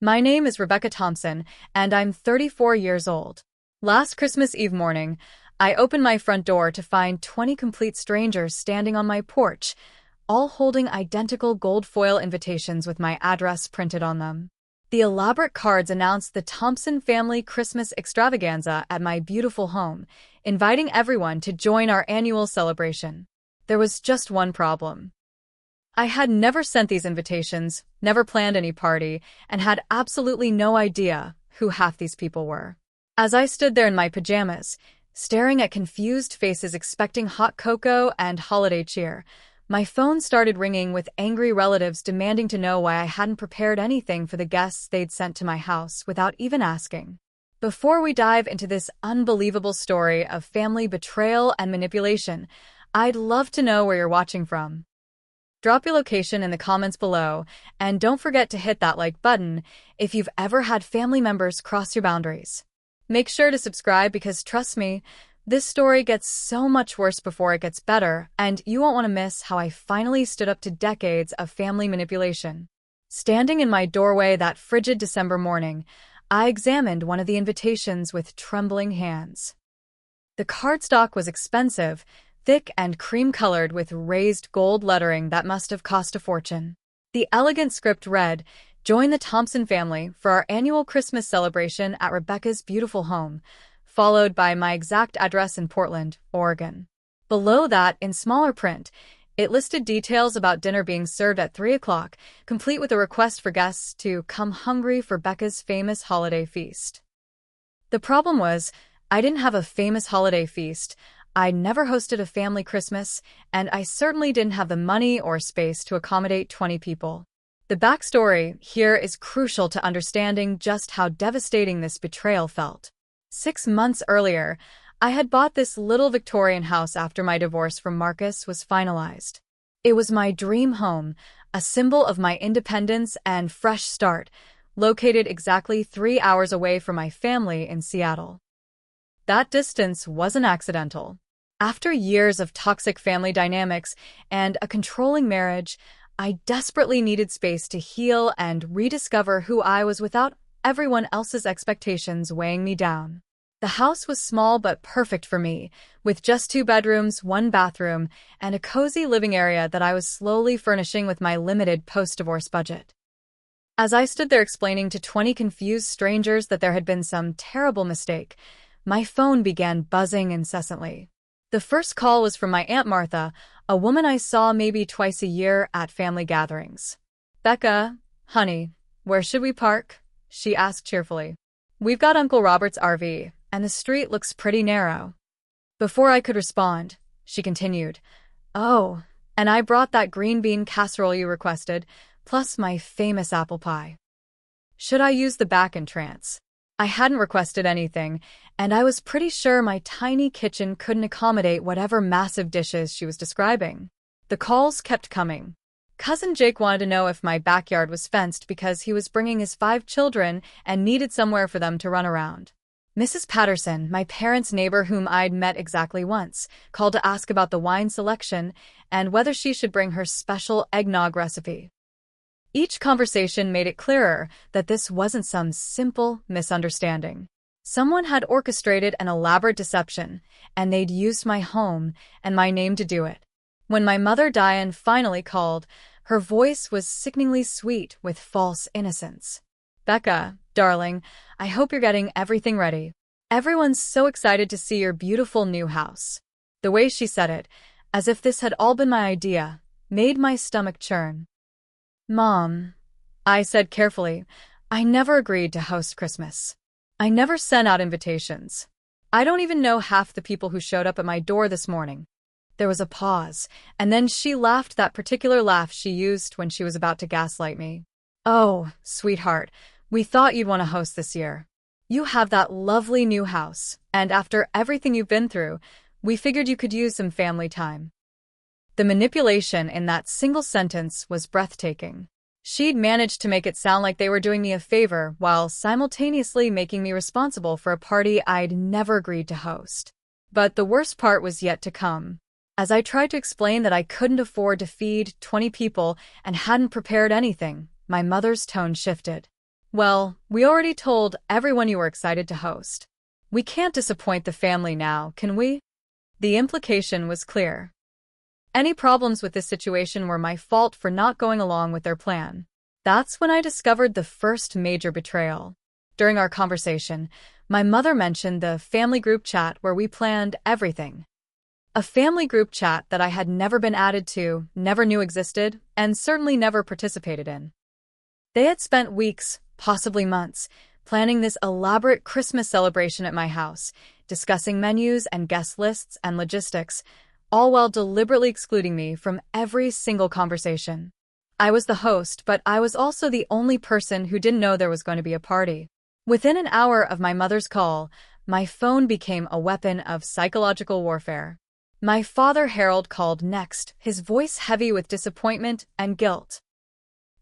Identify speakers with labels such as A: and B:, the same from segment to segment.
A: My name is Rebecca Thompson, and I'm 34 years old. Last Christmas Eve morning, I opened my front door to find 20 complete strangers standing on my porch, all holding identical gold foil invitations with my address printed on them. The elaborate cards announced the Thompson family Christmas extravaganza at my beautiful home, inviting everyone to join our annual celebration. There was just one problem. I had never sent these invitations, never planned any party, and had absolutely no idea who half these people were. As I stood there in my pajamas, staring at confused faces expecting hot cocoa and holiday cheer, my phone started ringing with angry relatives demanding to know why I hadn't prepared anything for the guests they'd sent to my house without even asking. Before we dive into this unbelievable story of family betrayal and manipulation, I'd love to know where you're watching from. Drop your location in the comments below, and don't forget to hit that like button if you've ever had family members cross your boundaries. Make sure to subscribe because, trust me, this story gets so much worse before it gets better, and you won't want to miss how I finally stood up to decades of family manipulation. Standing in my doorway that frigid December morning, I examined one of the invitations with trembling hands. The cardstock was expensive, thick and cream-colored with raised gold lettering that must have cost a fortune. The elegant script read, "Join the Thompson family for our annual Christmas celebration at Rebecca's beautiful home," followed by my exact address in Portland, Oregon. Below that, in smaller print, it listed details about dinner being served at 3 o'clock, complete with a request for guests to come hungry for Becca's famous holiday feast. The problem was, I didn't have a famous holiday feast, I never hosted a family Christmas, and I certainly didn't have the money or space to accommodate 20 people. The backstory here is crucial to understanding just how devastating this betrayal felt. 6 months earlier, I had bought this little Victorian house after my divorce from Marcus was finalized. It was my dream home, a symbol of my independence and fresh start, located exactly 3 hours away from my family in Seattle. That distance wasn't accidental. After years of toxic family dynamics and a controlling marriage, I desperately needed space to heal and rediscover who I was without everyone else's expectations weighing me down. The house was small but perfect for me, with just 2 bedrooms, 1 bathroom, and a cozy living area that I was slowly furnishing with my limited post-divorce budget. As I stood there explaining to 20 confused strangers that there had been some terrible mistake, my phone began buzzing incessantly. The first call was from my Aunt Martha, a woman I saw maybe twice a year at family gatherings. "Becca, honey, where should we park?" she asked cheerfully. "We've got Uncle Robert's RV, and the street looks pretty narrow." Before I could respond, she continued, "Oh, and I brought that green bean casserole you requested, plus my famous apple pie. Should I use the back entrance?" I hadn't requested anything, and I was pretty sure my tiny kitchen couldn't accommodate whatever massive dishes she was describing. The calls kept coming. Cousin Jake wanted to know if my backyard was fenced because he was bringing his 5 children and needed somewhere for them to run around. Mrs. Patterson, my parents' neighbor whom I'd met exactly once, called to ask about the wine selection and whether she should bring her special eggnog recipe. Each conversation made it clearer that this wasn't some simple misunderstanding. Someone had orchestrated an elaborate deception, and they'd used my home and my name to do it. When my mother Diane finally called, her voice was sickeningly sweet with false innocence. "Becca, darling, I hope you're getting everything ready. Everyone's so excited to see your beautiful new house." The way she said it, as if this had all been my idea, made my stomach churn. "Mom," I said carefully, "I never agreed to host Christmas. I never sent out invitations. I don't even know half the people who showed up at my door this morning." There was a pause, and then she laughed that particular laugh she used when she was about to gaslight me. "Oh, sweetheart, we thought you'd want to host this year. You have that lovely new house, and after everything you've been through, we figured you could use some family time." The manipulation in that single sentence was breathtaking. She'd managed to make it sound like they were doing me a favor while simultaneously making me responsible for a party I'd never agreed to host. But the worst part was yet to come. As I tried to explain that I couldn't afford to feed 20 people and hadn't prepared anything, my mother's tone shifted. Well, we already told everyone you were excited to host. We can't disappoint the family now, can we? The implication was clear. Any problems with this situation were my fault for not going along with their plan. That's when I discovered the first major betrayal. During our conversation, my mother mentioned the family group chat where we planned everything. A family group chat that I had never been added to, never knew existed, and certainly never participated in. They had spent weeks, possibly months, planning this elaborate Christmas celebration at my house, discussing menus and guest lists and logistics, all while deliberately excluding me from every single conversation. I was the host, but I was also the only person who didn't know there was going to be a party. Within an hour of my mother's call, my phone became a weapon of psychological warfare. My father Harold called next, his voice heavy with disappointment and guilt.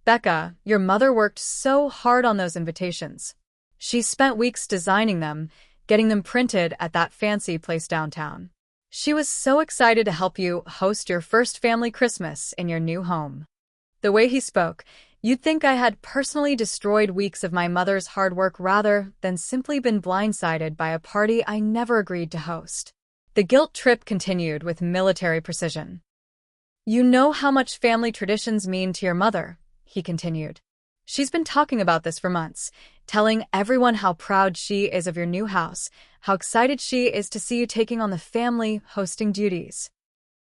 A: "Becca, your mother worked so hard on those invitations. She spent weeks designing them, getting them printed at that fancy place downtown. She was so excited to help you host your first family Christmas in your new home." The way he spoke, you'd think I had personally destroyed weeks of my mother's hard work rather than simply been blindsided by a party I never agreed to host. The guilt trip continued with military precision. "You know how much family traditions mean to your mother," he continued. "She's been talking about this for months, telling everyone how proud she is of your new house, how excited she is to see you taking on the family hosting duties."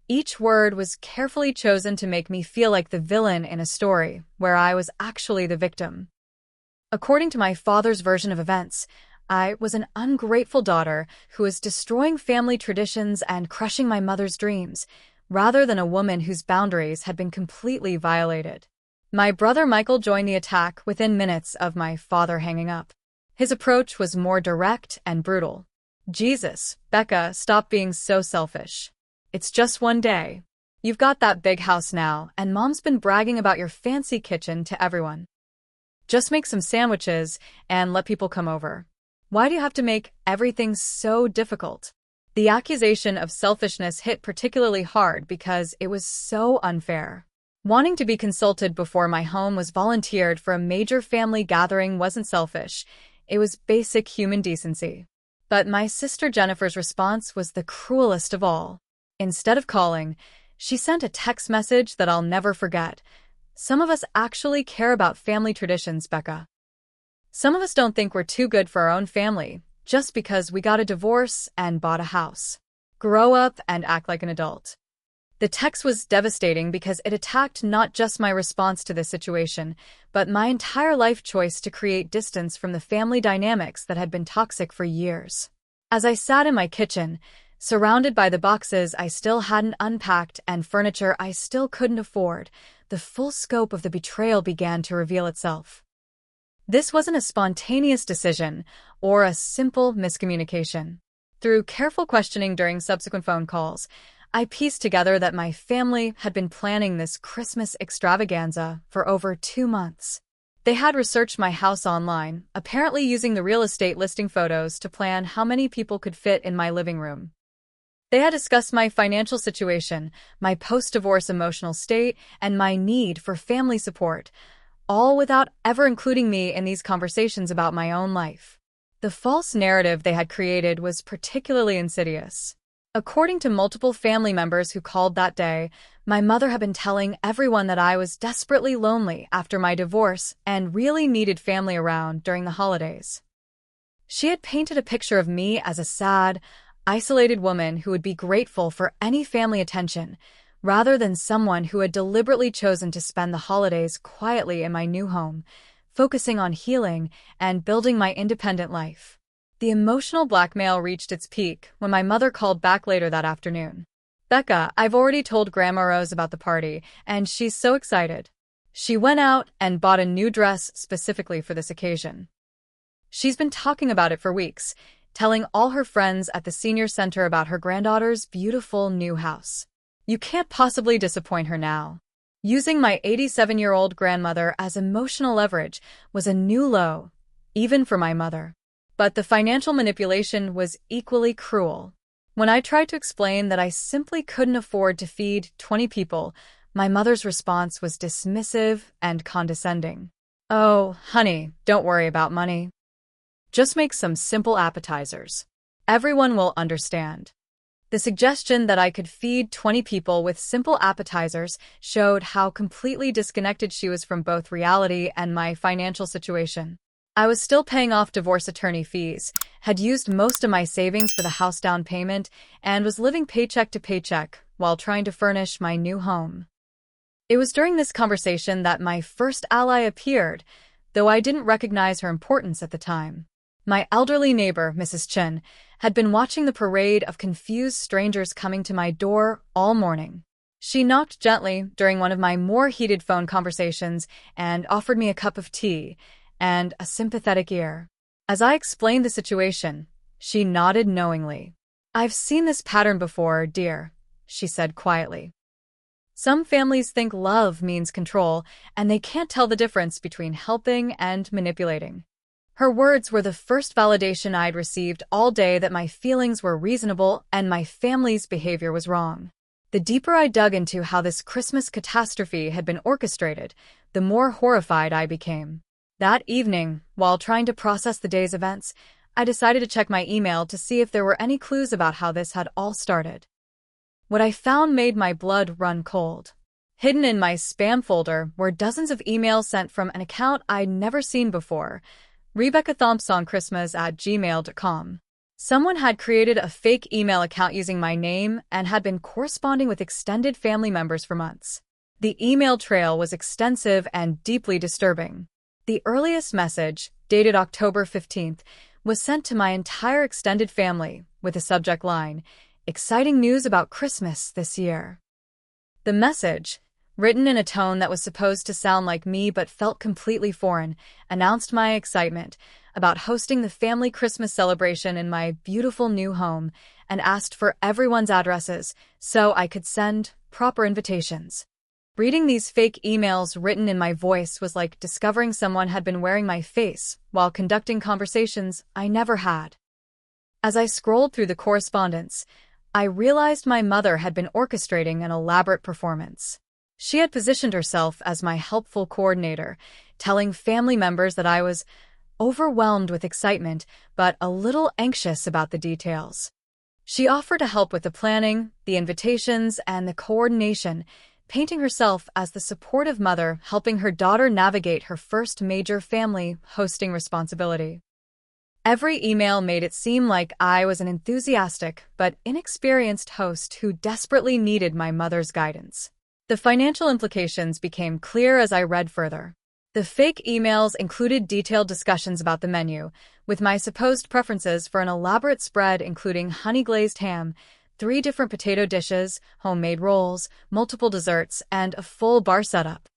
A: Each word was carefully chosen to make me feel like the villain in a story where I was actually the victim. According to my father's version of events, I was an ungrateful daughter who was destroying family traditions and crushing my mother's dreams, rather than a woman whose boundaries had been completely violated. My brother Michael joined the attack within minutes of my father hanging up. His approach was more direct and brutal. "Jesus, Becca, stop being so selfish. It's just one day. You've got that big house now, and Mom's been bragging about your fancy kitchen to everyone. Just make some sandwiches and let people come over. Why do you have to make everything so difficult?" The accusation of selfishness hit particularly hard because it was so unfair. Wanting to be consulted before my home was volunteered for a major family gathering wasn't selfish. It was basic human decency. But my sister Jennifer's response was the cruelest of all. Instead of calling, she sent a text message that I'll never forget. "Some of us actually care about family traditions, Becca. Some of us don't think we're too good for our own family, just because we got a divorce and bought a house. Grow up and act like an adult." The text was devastating because it attacked not just my response to this situation, but my entire life choice to create distance from the family dynamics that had been toxic for years. As I sat in my kitchen, surrounded by the boxes I still hadn't unpacked and furniture I still couldn't afford, the full scope of the betrayal began to reveal itself. This wasn't a spontaneous decision or a simple miscommunication. Through careful questioning during subsequent phone calls, I pieced together that my family had been planning this Christmas extravaganza for over 2 months. They had researched my house online, apparently using the real estate listing photos to plan how many people could fit in my living room. They had discussed my financial situation, my post-divorce emotional state, and my need for family support, all without ever including me in these conversations about my own life. The false narrative they had created was particularly insidious. According to multiple family members who called that day, my mother had been telling everyone that I was desperately lonely after my divorce and really needed family around during the holidays. She had painted a picture of me as a sad, isolated woman who would be grateful for any family attention, rather than someone who had deliberately chosen to spend the holidays quietly in my new home, focusing on healing and building my independent life. The emotional blackmail reached its peak when my mother called back later that afternoon. "Becca, I've already told Grandma Rose about the party, and she's so excited. She went out and bought a new dress specifically for this occasion. She's been talking about it for weeks, telling all her friends at the senior center about her granddaughter's beautiful new house. You can't possibly disappoint her now." Using my 87-year-old grandmother as emotional leverage was a new low, even for my mother. But the financial manipulation was equally cruel. When I tried to explain that I simply couldn't afford to feed 20 people, my mother's response was dismissive and condescending. Oh, honey, don't worry about money. Just make some simple appetizers. Everyone will understand. The suggestion that I could feed 20 people with simple appetizers showed how completely disconnected she was from both reality and my financial situation. I was still paying off divorce attorney fees, had used most of my savings for the house down payment, and was living paycheck to paycheck while trying to furnish my new home. It was during this conversation that my first ally appeared, though I didn't recognize her importance at the time. My elderly neighbor, Mrs. Chen, had been watching the parade of confused strangers coming to my door all morning. She knocked gently during one of my more heated phone conversations and offered me a cup of tea and a sympathetic ear. As I explained the situation, she nodded knowingly. "I've seen this pattern before, dear," she said quietly. "Some families think love means control, and they can't tell the difference between helping and manipulating." Her words were the first validation I'd received all day that my feelings were reasonable and my family's behavior was wrong. The deeper I dug into how this Christmas catastrophe had been orchestrated, the more horrified I became. That evening, while trying to process the day's events, I decided to check my email to see if there were any clues about how this had all started. What I found made my blood run cold. Hidden in my spam folder were dozens of emails sent from an account I'd never seen before, RebeccaThompsonChristmas@gmail.com. Someone had created a fake email account using my name and had been corresponding with extended family members for months. The email trail was extensive and deeply disturbing. The earliest message, dated October 15th, was sent to my entire extended family with the subject line, "Exciting news about Christmas this year." The message, written in a tone that was supposed to sound like me but felt completely foreign, announced my excitement about hosting the family Christmas celebration in my beautiful new home and asked for everyone's addresses so I could send proper invitations. Reading these fake emails written in my voice was like discovering someone had been wearing my face while conducting conversations I never had. As I scrolled through the correspondence, I realized my mother had been orchestrating an elaborate performance. She had positioned herself as my helpful coordinator, telling family members that I was overwhelmed with excitement but a little anxious about the details. She offered to help with the planning, the invitations, and the coordination, painting herself as the supportive mother helping her daughter navigate her first major family hosting responsibility. Every email made it seem like I was an enthusiastic but inexperienced host who desperately needed my mother's guidance. The financial implications became clear as I read further. The fake emails included detailed discussions about the menu, with my supposed preferences for an elaborate spread including honey-glazed ham, 3 different potato dishes, homemade rolls, multiple desserts, and a full bar setup.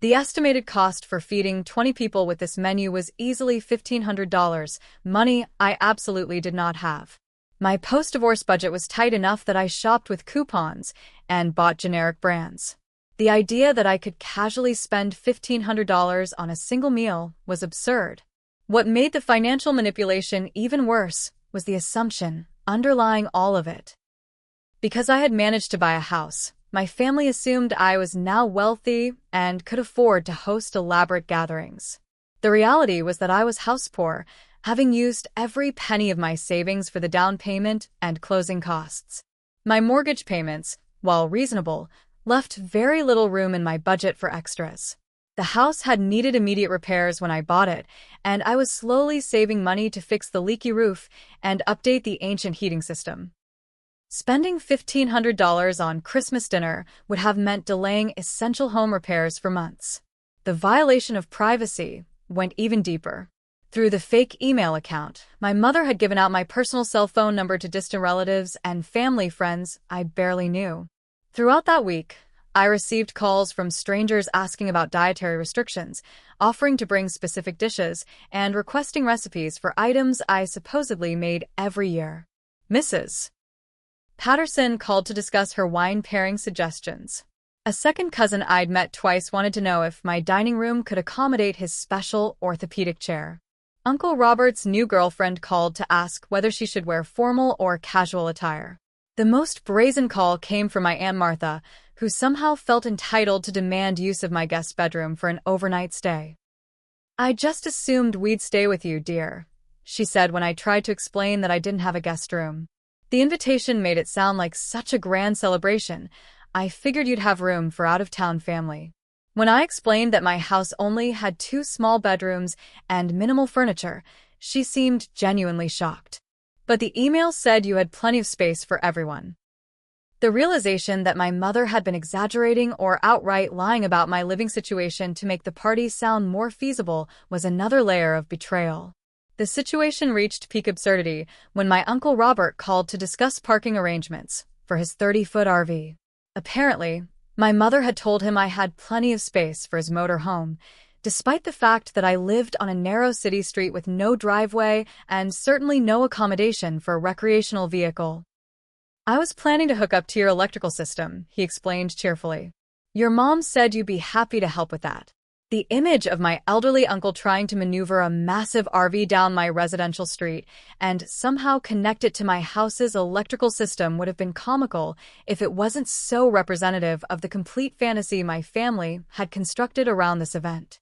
A: The estimated cost for feeding 20 people with this menu was easily $1,500, money I absolutely did not have. My post-divorce budget was tight enough that I shopped with coupons and bought generic brands. The idea that I could casually spend $1,500 on a single meal was absurd. What made the financial manipulation even worse was the assumption underlying all of it. Because I had managed to buy a house, my family assumed I was now wealthy and could afford to host elaborate gatherings. The reality was that I was house poor, having used every penny of my savings for the down payment and closing costs. My mortgage payments, while reasonable, left very little room in my budget for extras. The house had needed immediate repairs when I bought it, and I was slowly saving money to fix the leaky roof and update the ancient heating system. Spending $1,500 on Christmas dinner would have meant delaying essential home repairs for months. The violation of privacy went even deeper. Through the fake email account, my mother had given out my personal cell phone number to distant relatives and family friends I barely knew. Throughout that week, I received calls from strangers asking about dietary restrictions, offering to bring specific dishes, and requesting recipes for items I supposedly made every year. Mrs. Patterson called to discuss her wine pairing suggestions. A second cousin I'd met twice wanted to know if my dining room could accommodate his special orthopedic chair. Uncle Robert's new girlfriend called to ask whether she should wear formal or casual attire. The most brazen call came from my Aunt Martha, who somehow felt entitled to demand use of my guest bedroom for an overnight stay. "I just assumed we'd stay with you, dear," she said when I tried to explain that I didn't have a guest room. The invitation made it sound like such a grand celebration. I figured you'd have room for out-of-town family. When I explained that my house only had 2 small bedrooms and minimal furniture, she seemed genuinely shocked. But the email said you had plenty of space for everyone. The realization that my mother had been exaggerating or outright lying about my living situation to make the party sound more feasible was another layer of betrayal. The situation reached peak absurdity when my Uncle Robert called to discuss parking arrangements for his 30-foot RV. Apparently, my mother had told him I had plenty of space for his motor home, despite the fact that I lived on a narrow city street with no driveway and certainly no accommodation for a recreational vehicle. "I was planning to hook up to your electrical system," he explained cheerfully. "Your mom said you'd be happy to help with that." The image of my elderly uncle trying to maneuver a massive RV down my residential street and somehow connect it to my house's electrical system would have been comical if it wasn't so representative of the complete fantasy my family had constructed around this event.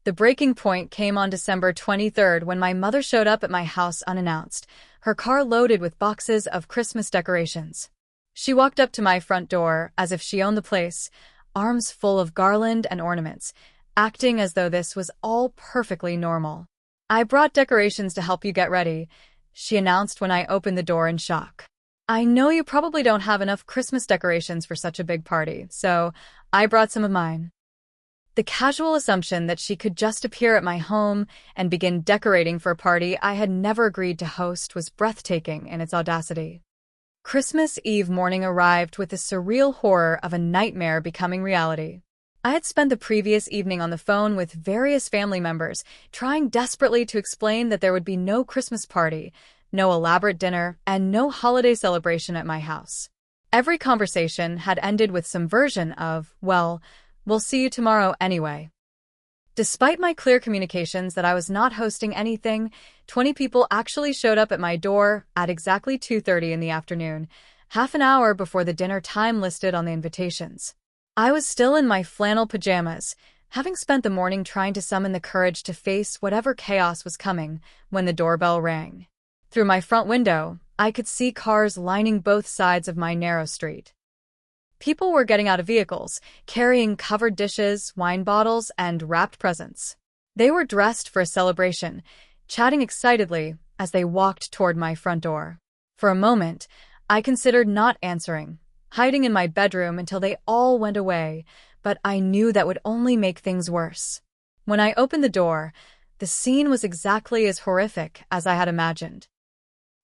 A: The breaking point came on December 23rd when my mother showed up at my house unannounced, her car loaded with boxes of Christmas decorations. She walked up to my front door as if she owned the place, arms full of garland and ornaments, acting as though this was all perfectly normal. "I brought decorations to help you get ready," she announced when I opened the door in shock. "I know you probably don't have enough Christmas decorations for such a big party, so I brought some of mine." The casual assumption that she could just appear at my home and begin decorating for a party I had never agreed to host was breathtaking in its audacity. Christmas Eve morning arrived with the surreal horror of a nightmare becoming reality. I had spent the previous evening on the phone with various family members, trying desperately to explain that there would be no Christmas party, no elaborate dinner, and no holiday celebration at my house. Every conversation had ended with some version of, "Well, we'll see you tomorrow anyway." Despite my clear communications that I was not hosting anything, 20 people actually showed up at my door at exactly 2:30 in the afternoon, half an hour before the dinner time listed on the invitations. I was still in my flannel pajamas, having spent the morning trying to summon the courage to face whatever chaos was coming, when the doorbell rang. Through my front window, I could see cars lining both sides of my narrow street. People were getting out of vehicles, carrying covered dishes, wine bottles, and wrapped presents. They were dressed for a celebration, chatting excitedly as they walked toward my front door. For a moment, I considered not answering, hiding in my bedroom until they all went away, but I knew that would only make things worse. When I opened the door, the scene was exactly as horrific as I had imagined.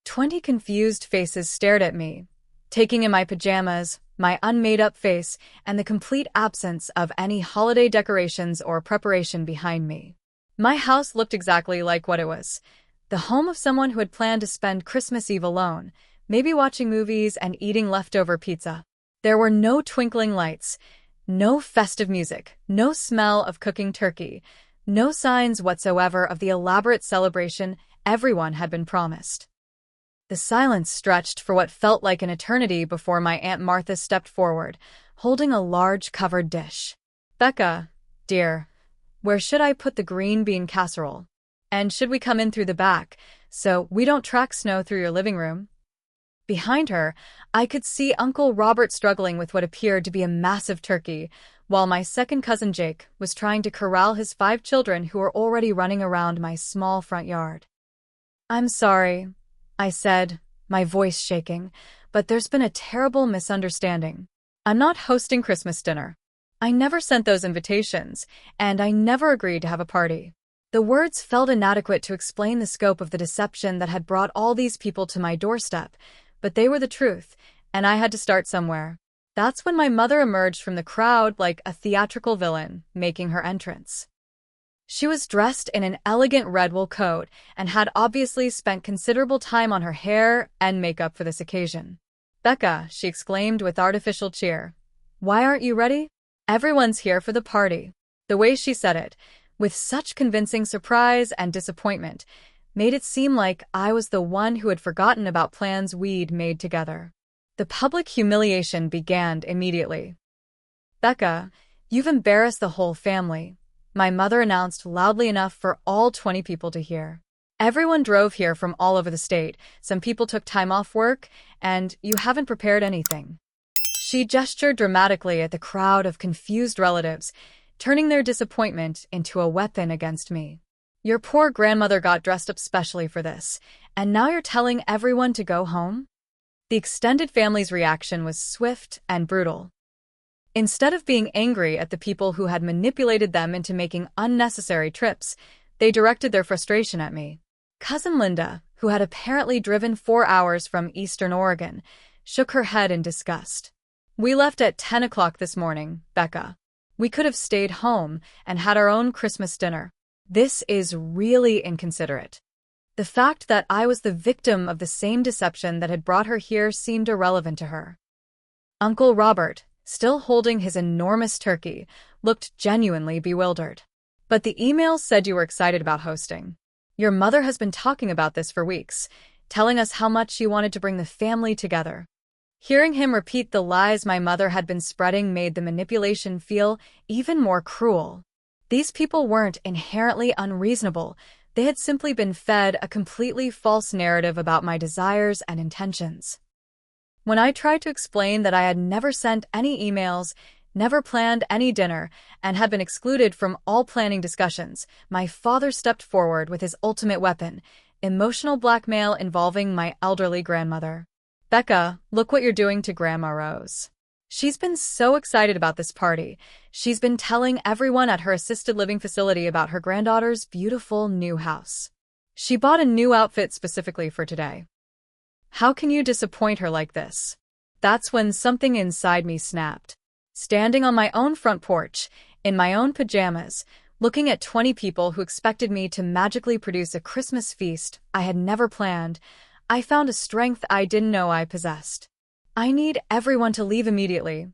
A: 20 confused faces stared at me, taking in my pajamas, my unmade-up face, and the complete absence of any holiday decorations or preparation behind me. My house looked exactly like what it was, the home of someone who had planned to spend Christmas Eve alone, maybe watching movies and eating leftover pizza. There were no twinkling lights, no festive music, no smell of cooking turkey, no signs whatsoever of the elaborate celebration everyone had been promised. The silence stretched for what felt like an eternity before my Aunt Martha stepped forward, holding a large covered dish. "Becca, dear, where should I put the green bean casserole? And should we come in through the back, so we don't track snow through your living room?" Behind her, I could see Uncle Robert struggling with what appeared to be a massive turkey, while my second cousin Jake was trying to corral his 5 children who were already running around my small front yard. "I'm sorry," I said, my voice shaking, "but there's been a terrible misunderstanding. I'm not hosting Christmas dinner. I never sent those invitations, and I never agreed to have a party." The words felt inadequate to explain the scope of the deception that had brought all these people to my doorstep, but they were the truth, and I had to start somewhere. That's when my mother emerged from the crowd like a theatrical villain, making her entrance. She was dressed in an elegant red wool coat and had obviously spent considerable time on her hair and makeup for this occasion. "Becca," she exclaimed with artificial cheer, "why aren't you ready? Everyone's here for the party." The way she said it, with such convincing surprise and disappointment, made it seem like I was the one who had forgotten about plans we'd made together. The public humiliation began immediately. "Becca, you've embarrassed the whole family. my mother announced loudly enough for all 20 people to hear. Everyone drove here from all over the state. Some people took time off work, and you haven't prepared anything. She gestured dramatically at the crowd of confused relatives, turning their disappointment into a weapon against me. Your poor grandmother got dressed up specially for this, and now you're telling everyone to go home? The extended family's reaction was swift and brutal. Instead of being angry at the people who had manipulated them into making unnecessary trips, they directed their frustration at me. Cousin Linda, who had apparently driven 4 hours from Eastern Oregon, shook her head in disgust. We left at 10 o'clock this morning, Becca. We could have stayed home and had our own Christmas dinner. This is really inconsiderate. The fact that I was the victim of the same deception that had brought her here seemed irrelevant to her. Uncle Robert, still holding his enormous turkey, looked genuinely bewildered. But the emails said you were excited about hosting. Your mother has been talking about this for weeks, telling us how much she wanted to bring the family together. Hearing him repeat the lies my mother had been spreading made the manipulation feel even more cruel. These people weren't inherently unreasonable. They had simply been fed a completely false narrative about my desires and intentions. When I tried to explain that I had never sent any emails, never planned any dinner, and had been excluded from all planning discussions, my father stepped forward with his ultimate weapon, emotional blackmail involving my elderly grandmother. Becca, look what you're doing to Grandma Rose. She's been so excited about this party. She's been telling everyone at her assisted living facility about her granddaughter's beautiful new house. She bought a new outfit specifically for today. How can you disappoint her like this? That's when something inside me snapped. Standing on my own front porch, in my own pajamas, looking at 20 people who expected me to magically produce a Christmas feast I had never planned, I found a strength I didn't know I possessed. I need everyone to leave immediately,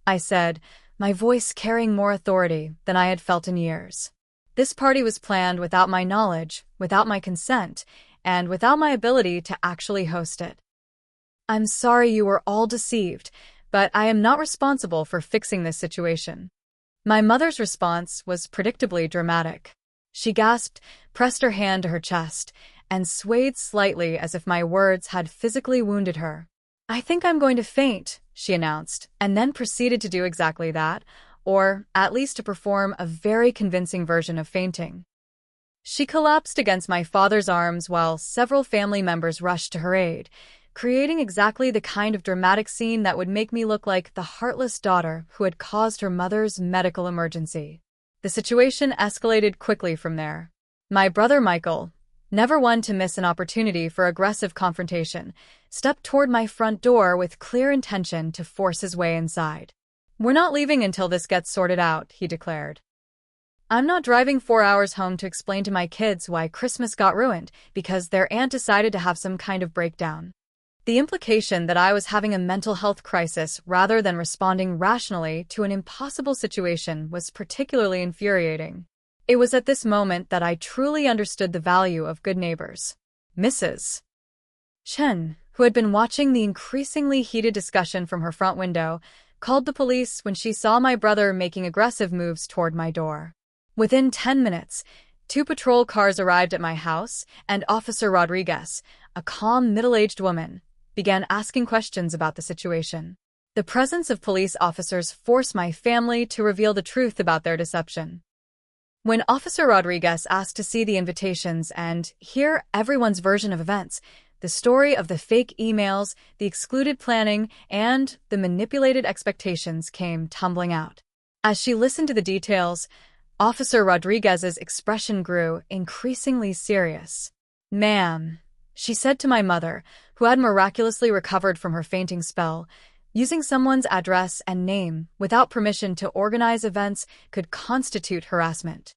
A: I said, my voice carrying more authority than I had felt in years. This party was planned without my knowledge, without my consent, and without my ability to actually host it. I'm sorry you were all deceived, but I am not responsible for fixing this situation. My mother's response was predictably dramatic. She gasped, pressed her hand to her chest, and swayed slightly as if my words had physically wounded her. I think I'm going to faint, she announced, and then proceeded to do exactly that, or at least to perform a very convincing version of fainting. She collapsed against my father's arms while several family members rushed to her aid, creating exactly the kind of dramatic scene that would make me look like the heartless daughter who had caused her mother's medical emergency. The situation escalated quickly from there. My brother Michael, never one to miss an opportunity for aggressive confrontation, stepped toward my front door with clear intention to force his way inside. We're not leaving until this gets sorted out, he declared. I'm not driving 4 hours home to explain to my kids why Christmas got ruined because their aunt decided to have some kind of breakdown. The implication that I was having a mental health crisis rather than responding rationally to an impossible situation was particularly infuriating. It was at this moment that I truly understood the value of good neighbors. Mrs. Chen, who had been watching the increasingly heated discussion from her front window, called the police when she saw my brother making aggressive moves toward my door. Within 10 minutes, 2 patrol cars arrived at my house, and Officer Rodriguez, a calm, middle-aged woman, began asking questions about the situation. The presence of police officers forced my family to reveal the truth about their deception. When Officer Rodriguez asked to see the invitations and hear everyone's version of events, the story of the fake emails, the excluded planning, and the manipulated expectations came tumbling out. As she listened to the details, Officer Rodriguez's expression grew increasingly serious. Ma'am, she said to my mother, who had miraculously recovered from her fainting spell, using someone's address and name without permission to organize events could constitute harassment.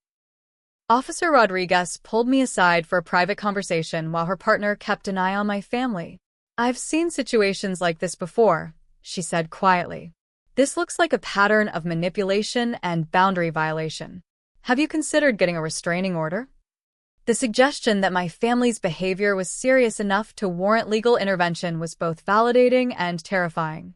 A: Officer Rodriguez pulled me aside for a private conversation while her partner kept an eye on my family. I've seen situations like this before, she said quietly. This looks like a pattern of manipulation and boundary violation. Have you considered getting a restraining order? The suggestion that my family's behavior was serious enough to warrant legal intervention was both validating and terrifying.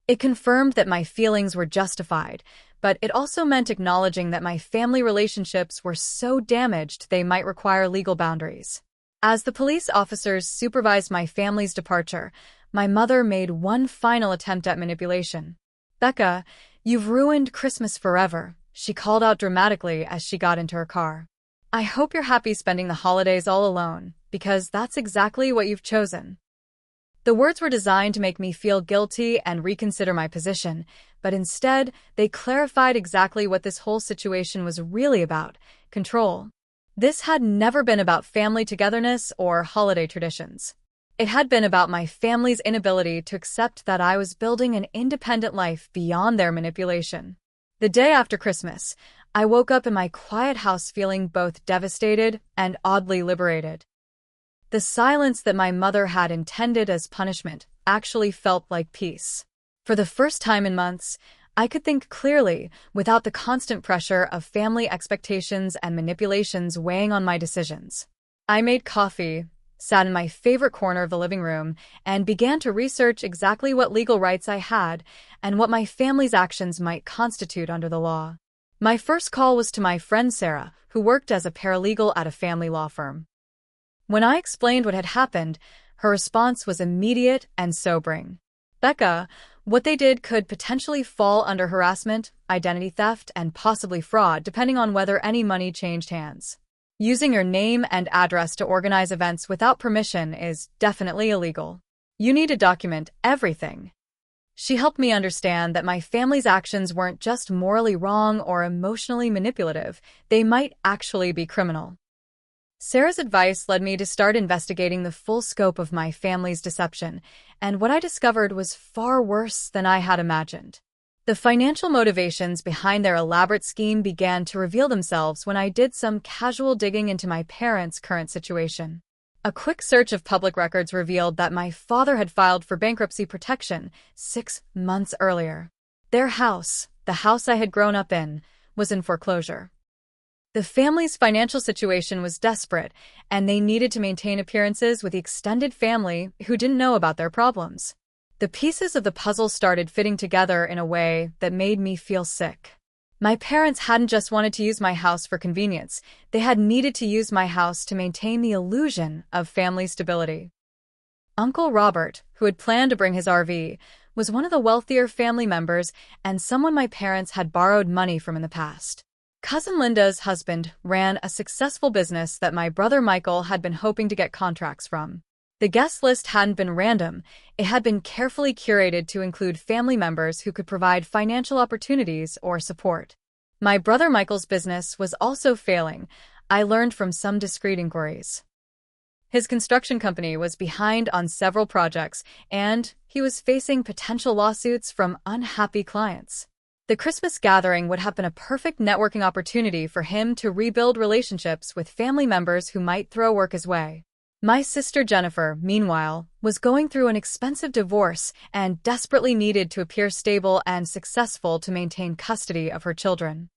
A: It confirmed that my feelings were justified, but it also meant acknowledging that my family relationships were so damaged they might require legal boundaries. As the police officers supervised my family's departure, my mother made one final attempt at manipulation. "Becca, you've ruined Christmas forever," she called out dramatically as she got into her car. "I hope you're happy spending the holidays all alone, because that's exactly what you've chosen." The words were designed to make me feel guilty and reconsider my position, but instead, they clarified exactly what this whole situation was really about: control. This had never been about family togetherness or holiday traditions. It had been about my family's inability to accept that I was building an independent life beyond their manipulation. The day after Christmas, I woke up in my quiet house feeling both devastated and oddly liberated. The silence that my mother had intended as punishment actually felt like peace. For the first time in months, I could think clearly without the constant pressure of family expectations and manipulations weighing on my decisions. I made coffee, sat in my favorite corner of the living room, and began to research exactly what legal rights I had and what my family's actions might constitute under the law. My first call was to my friend Sarah, who worked as a paralegal at a family law firm. When I explained what had happened, her response was immediate and sobering. "Becca, what they did could potentially fall under harassment, identity theft, and possibly fraud, depending on whether any money changed hands. Using your name and address to organize events without permission is definitely illegal. You need to document everything." She helped me understand that my family's actions weren't just morally wrong or emotionally manipulative, they might actually be criminal. Sarah's advice led me to start investigating the full scope of my family's deception, and what I discovered was far worse than I had imagined. The financial motivations behind their elaborate scheme began to reveal themselves when I did some casual digging into my parents' current situation. A quick search of public records revealed that my father had filed for bankruptcy protection 6 months earlier. Their house, the house I had grown up in, was in foreclosure. The family's financial situation was desperate, and they needed to maintain appearances with the extended family who didn't know about their problems. The pieces of the puzzle started fitting together in a way that made me feel sick. My parents hadn't just wanted to use my house for convenience, they had needed to use my house to maintain the illusion of family stability. Uncle Robert, who had planned to bring his RV, was one of the wealthier family members and someone my parents had borrowed money from in the past. Cousin Linda's husband ran a successful business that my brother Michael had been hoping to get contracts from. The guest list hadn't been random, it had been carefully curated to include family members who could provide financial opportunities or support. My brother Michael's business was also failing, I learned from some discreet inquiries. His construction company was behind on several projects, and he was facing potential lawsuits from unhappy clients. The Christmas gathering would have been a perfect networking opportunity for him to rebuild relationships with family members who might throw work his way. My sister Jennifer, meanwhile, was going through an expensive divorce and desperately needed to appear stable and successful to maintain custody of her children.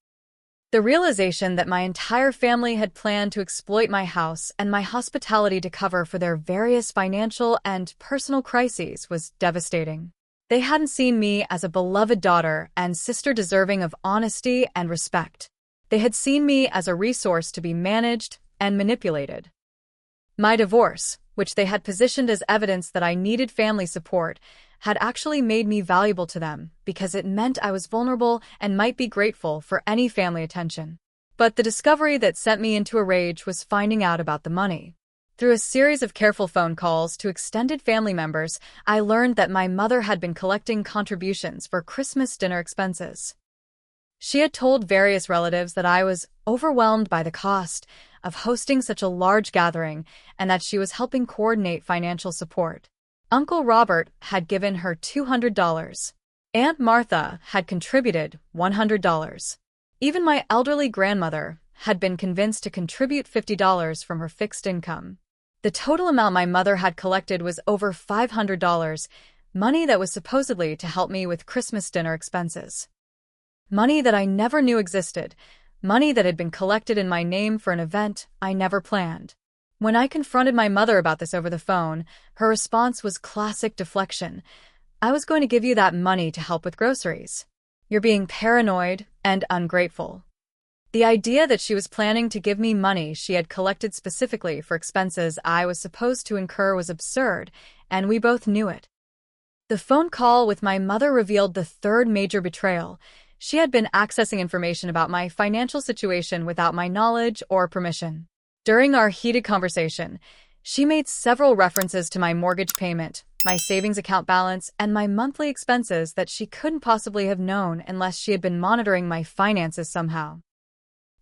A: The realization that my entire family had planned to exploit my house and my hospitality to cover for their various financial and personal crises was devastating. They hadn't seen me as a beloved daughter and sister deserving of honesty and respect. They had seen me as a resource to be managed and manipulated. My divorce, which they had positioned as evidence that I needed family support, had actually made me valuable to them because it meant I was vulnerable and might be grateful for any family attention. But the discovery that sent me into a rage was finding out about the money. Through a series of careful phone calls to extended family members, I learned that my mother had been collecting contributions for Christmas dinner expenses. She had told various relatives that I was overwhelmed by the cost of hosting such a large gathering and that she was helping coordinate financial support. Uncle Robert had given her $200. Aunt Martha had contributed $100. Even my elderly grandmother had been convinced to contribute $50 from her fixed income. The total amount my mother had collected was over $500, money that was supposedly to help me with Christmas dinner expenses. Money that I never knew existed, money that had been collected in my name for an event I never planned. When I confronted my mother about this over the phone, her response was classic deflection. I was going to give you that money to help with groceries. You're being paranoid and ungrateful." The idea that she was planning to give me money she had collected specifically for expenses I was supposed to incur was absurd, and we both knew it. The phone call with my mother revealed the third major betrayal. She had been accessing information about my financial situation without my knowledge or permission. During our heated conversation, she made several references to my mortgage payment, my savings account balance, and my monthly expenses that she couldn't possibly have known unless she had been monitoring my finances somehow.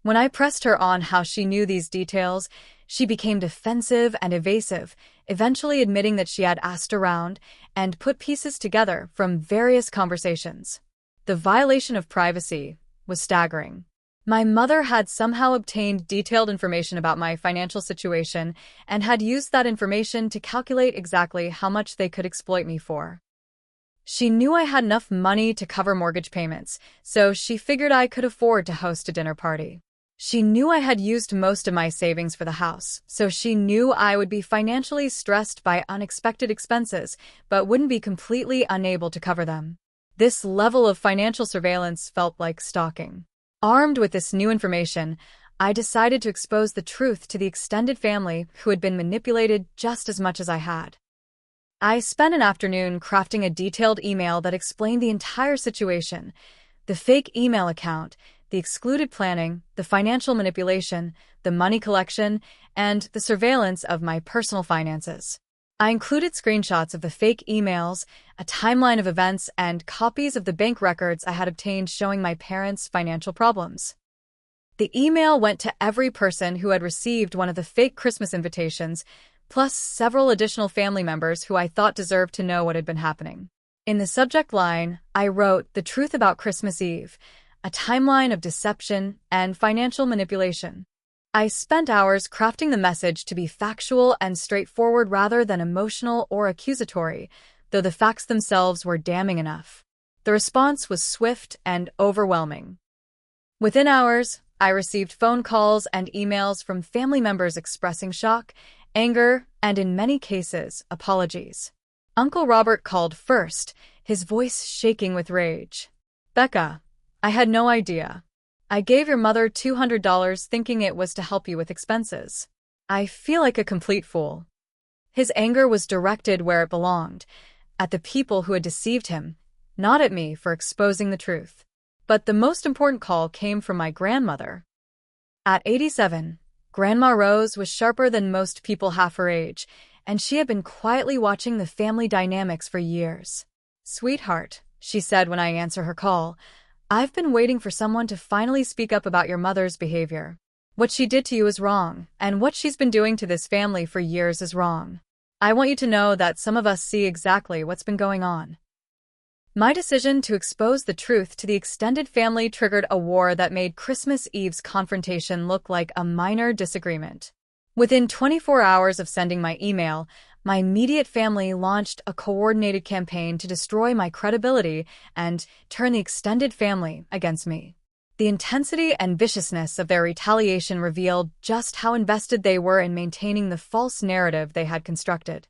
A: When I pressed her on how she knew these details, she became defensive and evasive, eventually admitting that she had asked around and put pieces together from various conversations. The violation of privacy was staggering. My mother had somehow obtained detailed information about my financial situation and had used that information to calculate exactly how much they could exploit me for. She knew I had enough money to cover mortgage payments, so she figured I could afford to host a dinner party. She knew I had used most of my savings for the house, so she knew I would be financially stressed by unexpected expenses, but wouldn't be completely unable to cover them. This level of financial surveillance felt like stalking. Armed with this new information, I decided to expose the truth to the extended family who had been manipulated just as much as I had. I spent an afternoon crafting a detailed email that explained the entire situation: the fake email account, the excluded planning, the financial manipulation, the money collection, and the surveillance of my personal finances. I included screenshots of the fake emails, a timeline of events, and copies of the bank records I had obtained showing my parents' financial problems. The email went to every person who had received one of the fake Christmas invitations, plus several additional family members who I thought deserved to know what had been happening. In the subject line, I wrote "The Truth About Christmas Eve," a timeline of deception and financial manipulation. I spent hours crafting the message to be factual and straightforward rather than emotional or accusatory, though the facts themselves were damning enough. The response was swift and overwhelming. Within hours, I received phone calls and emails from family members expressing shock, anger, and in many cases, apologies. Uncle Robert called first, his voice shaking with rage. "Becca, I had no idea. I gave your mother $200 thinking it was to help you with expenses. I feel like a complete fool." His anger was directed where it belonged, at the people who had deceived him, not at me for exposing the truth. But the most important call came from my grandmother. At 87, Grandma Rose was sharper than most people half her age, and she had been quietly watching the family dynamics for years. "Sweetheart," she said when I answered her call, "I've been waiting for someone to finally speak up about your mother's behavior. What she did to you is wrong, and what she's been doing to this family for years is wrong. I want you to know that some of us see exactly what's been going on." My decision to expose the truth to the extended family triggered a war that made Christmas Eve's confrontation look like a minor disagreement. Within 24 hours of sending my email, my immediate family launched a coordinated campaign to destroy my credibility and turn the extended family against me. The intensity and viciousness of their retaliation revealed just how invested they were in maintaining the false narrative they had constructed.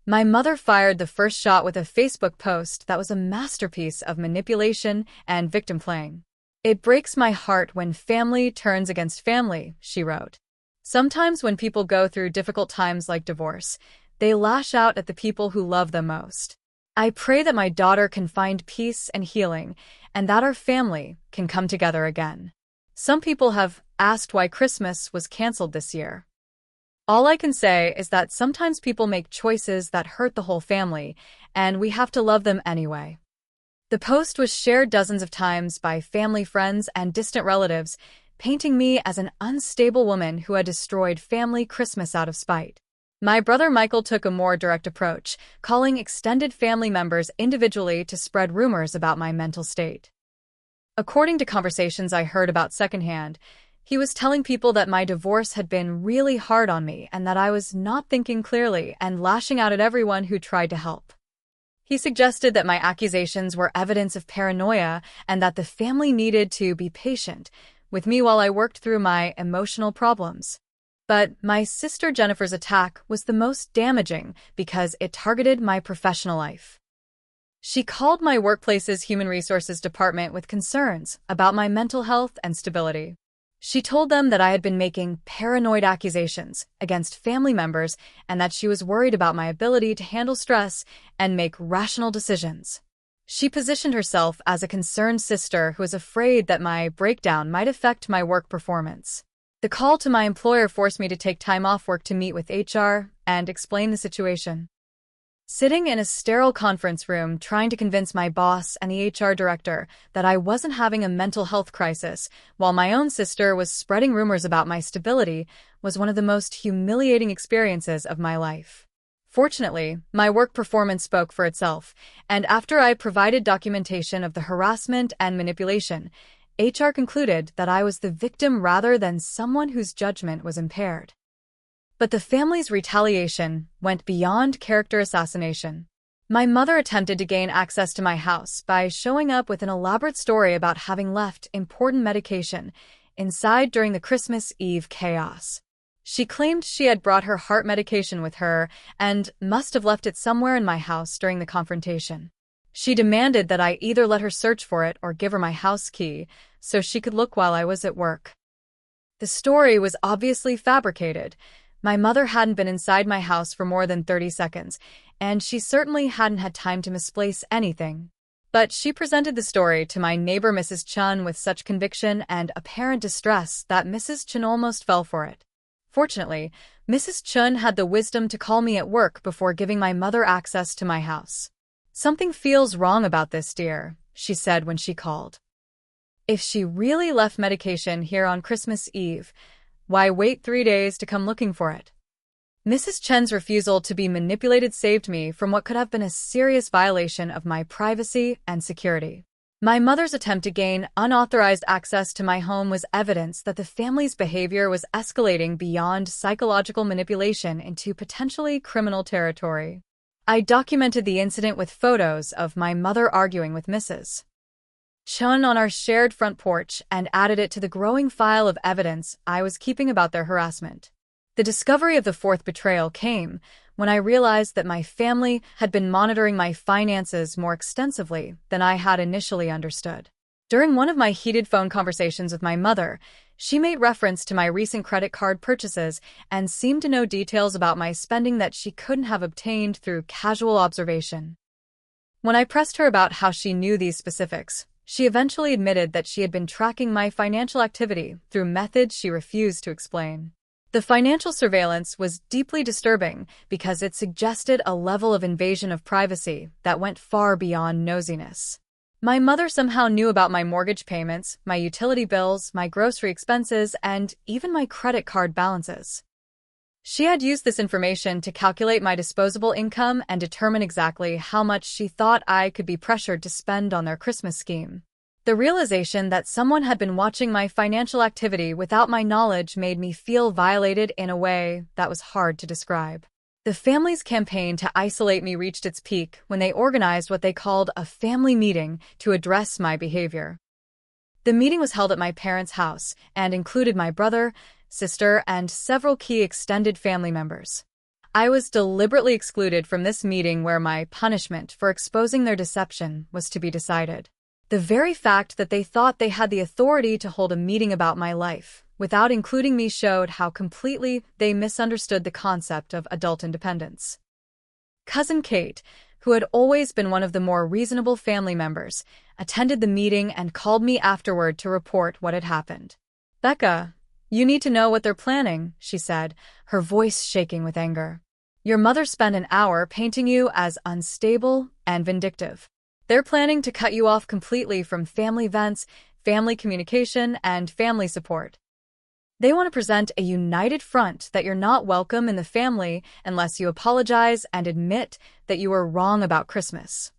A: My mother fired the first shot with a Facebook post that was a masterpiece of manipulation and victim playing. "It breaks my heart when family turns against family," she wrote. "Sometimes when people go through difficult times like divorce, they lash out at the people who love them most. I pray that my daughter can find peace and healing, and that our family can come together again. Some people have asked why Christmas was canceled this year. All I can say is that sometimes people make choices that hurt the whole family, and we have to love them anyway." The post was shared dozens of times by family, friends, and distant relatives, painting me as an unstable woman who had destroyed family Christmas out of spite. My brother Michael took a more direct approach, calling extended family members individually to spread rumors about my mental state. According to conversations I heard about secondhand, he was telling people that my divorce had been really hard on me and that I was not thinking clearly and lashing out at everyone who tried to help. He suggested that my accusations were evidence of paranoia and that the family needed to be patient with me while I worked through my emotional problems. But my sister Jennifer's attack was the most damaging because it targeted my professional life. She called my workplace's human resources department with concerns about my mental health and stability. She told them that I had been making paranoid accusations against family members and that she was worried about my ability to handle stress and make rational decisions. She positioned herself as a concerned sister who was afraid that my breakdown might affect my work performance. The call to my employer forced me to take time off work to meet with HR and explain the situation. Sitting in a sterile conference room trying to convince my boss and the HR director that I wasn't having a mental health crisis while my own sister was spreading rumors about my stability was one of the most humiliating experiences of my life. Fortunately, my work performance spoke for itself, and after I provided documentation of the harassment and manipulation, HR concluded that I was the victim rather than someone whose judgment was impaired. But the family's retaliation went beyond character assassination. My mother attempted to gain access to my house by showing up with an elaborate story about having left important medication inside during the Christmas Eve chaos. She claimed she had brought her heart medication with her and must have left it somewhere in my house during the confrontation. She demanded that I either let her search for it or give her my house key so she could look while I was at work. The story was obviously fabricated. My mother hadn't been inside my house for more than 30 seconds, and she certainly hadn't had time to misplace anything. But she presented the story to my neighbor Mrs. Chun with such conviction and apparent distress that Mrs. Chun almost fell for it. Fortunately, Mrs. Chun had the wisdom to call me at work before giving my mother access to my house. "Something feels wrong about this, dear," she said when she called. "If she really left medication here on Christmas Eve, why wait 3 days to come looking for it?" Mrs. Chen's refusal to be manipulated saved me from what could have been a serious violation of my privacy and security. My mother's attempt to gain unauthorized access to my home was evidence that the family's behavior was escalating beyond psychological manipulation into potentially criminal territory. I documented the incident with photos of my mother arguing with Mrs. Chun on our shared front porch and added it to the growing file of evidence I was keeping about their harassment. The discovery of the fourth betrayal came when I realized that my family had been monitoring my finances more extensively than I had initially understood. During one of my heated phone conversations with my mother, she made reference to my recent credit card purchases and seemed to know details about my spending that she couldn't have obtained through casual observation. When I pressed her about how she knew these specifics, she eventually admitted that she had been tracking my financial activity through methods she refused to explain. The financial surveillance was deeply disturbing because it suggested a level of invasion of privacy that went far beyond nosiness. My mother somehow knew about my mortgage payments, my utility bills, my grocery expenses, and even my credit card balances. She had used this information to calculate my disposable income and determine exactly how much she thought I could be pressured to spend on their Christmas scheme. The realization that someone had been watching my financial activity without my knowledge made me feel violated in a way that was hard to describe. The family's campaign to isolate me reached its peak when they organized what they called a family meeting to address my behavior. The meeting was held at my parents' house and included my brother, sister, and several key extended family members. I was deliberately excluded from this meeting where my punishment for exposing their deception was to be decided. The very fact that they thought they had the authority to hold a meeting about my life without including me showed how completely they misunderstood the concept of adult independence. Cousin Kate, who had always been one of the more reasonable family members, attended the meeting and called me afterward to report what had happened. "Becca, you need to know what they're planning," she said, her voice shaking with anger. "Your mother spent an hour painting you as unstable and vindictive. They're planning to cut you off completely from family events, family communication, and family support. They want to present a united front that you're not welcome in the family unless you apologize and admit that you were wrong about Christmas."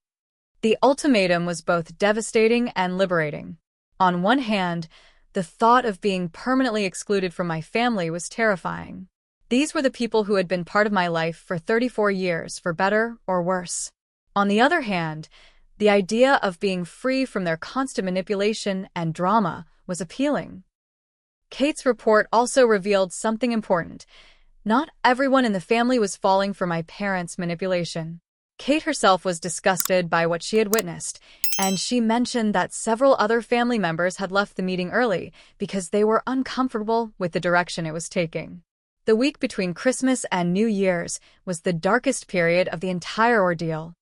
A: The ultimatum was both devastating and liberating. On one hand, the thought of being permanently excluded from my family was terrifying. These were the people who had been part of my life for 34 years, for better or worse. On the other hand, the idea of being free from their constant manipulation and drama was appealing. Kate's report also revealed something important. Not everyone in the family was falling for my parents' manipulation. Kate herself was disgusted by what she had witnessed, and she mentioned that several other family members had left the meeting early because they were uncomfortable with the direction it was taking. The week between Christmas and New Year's was the darkest period of the entire ordeal.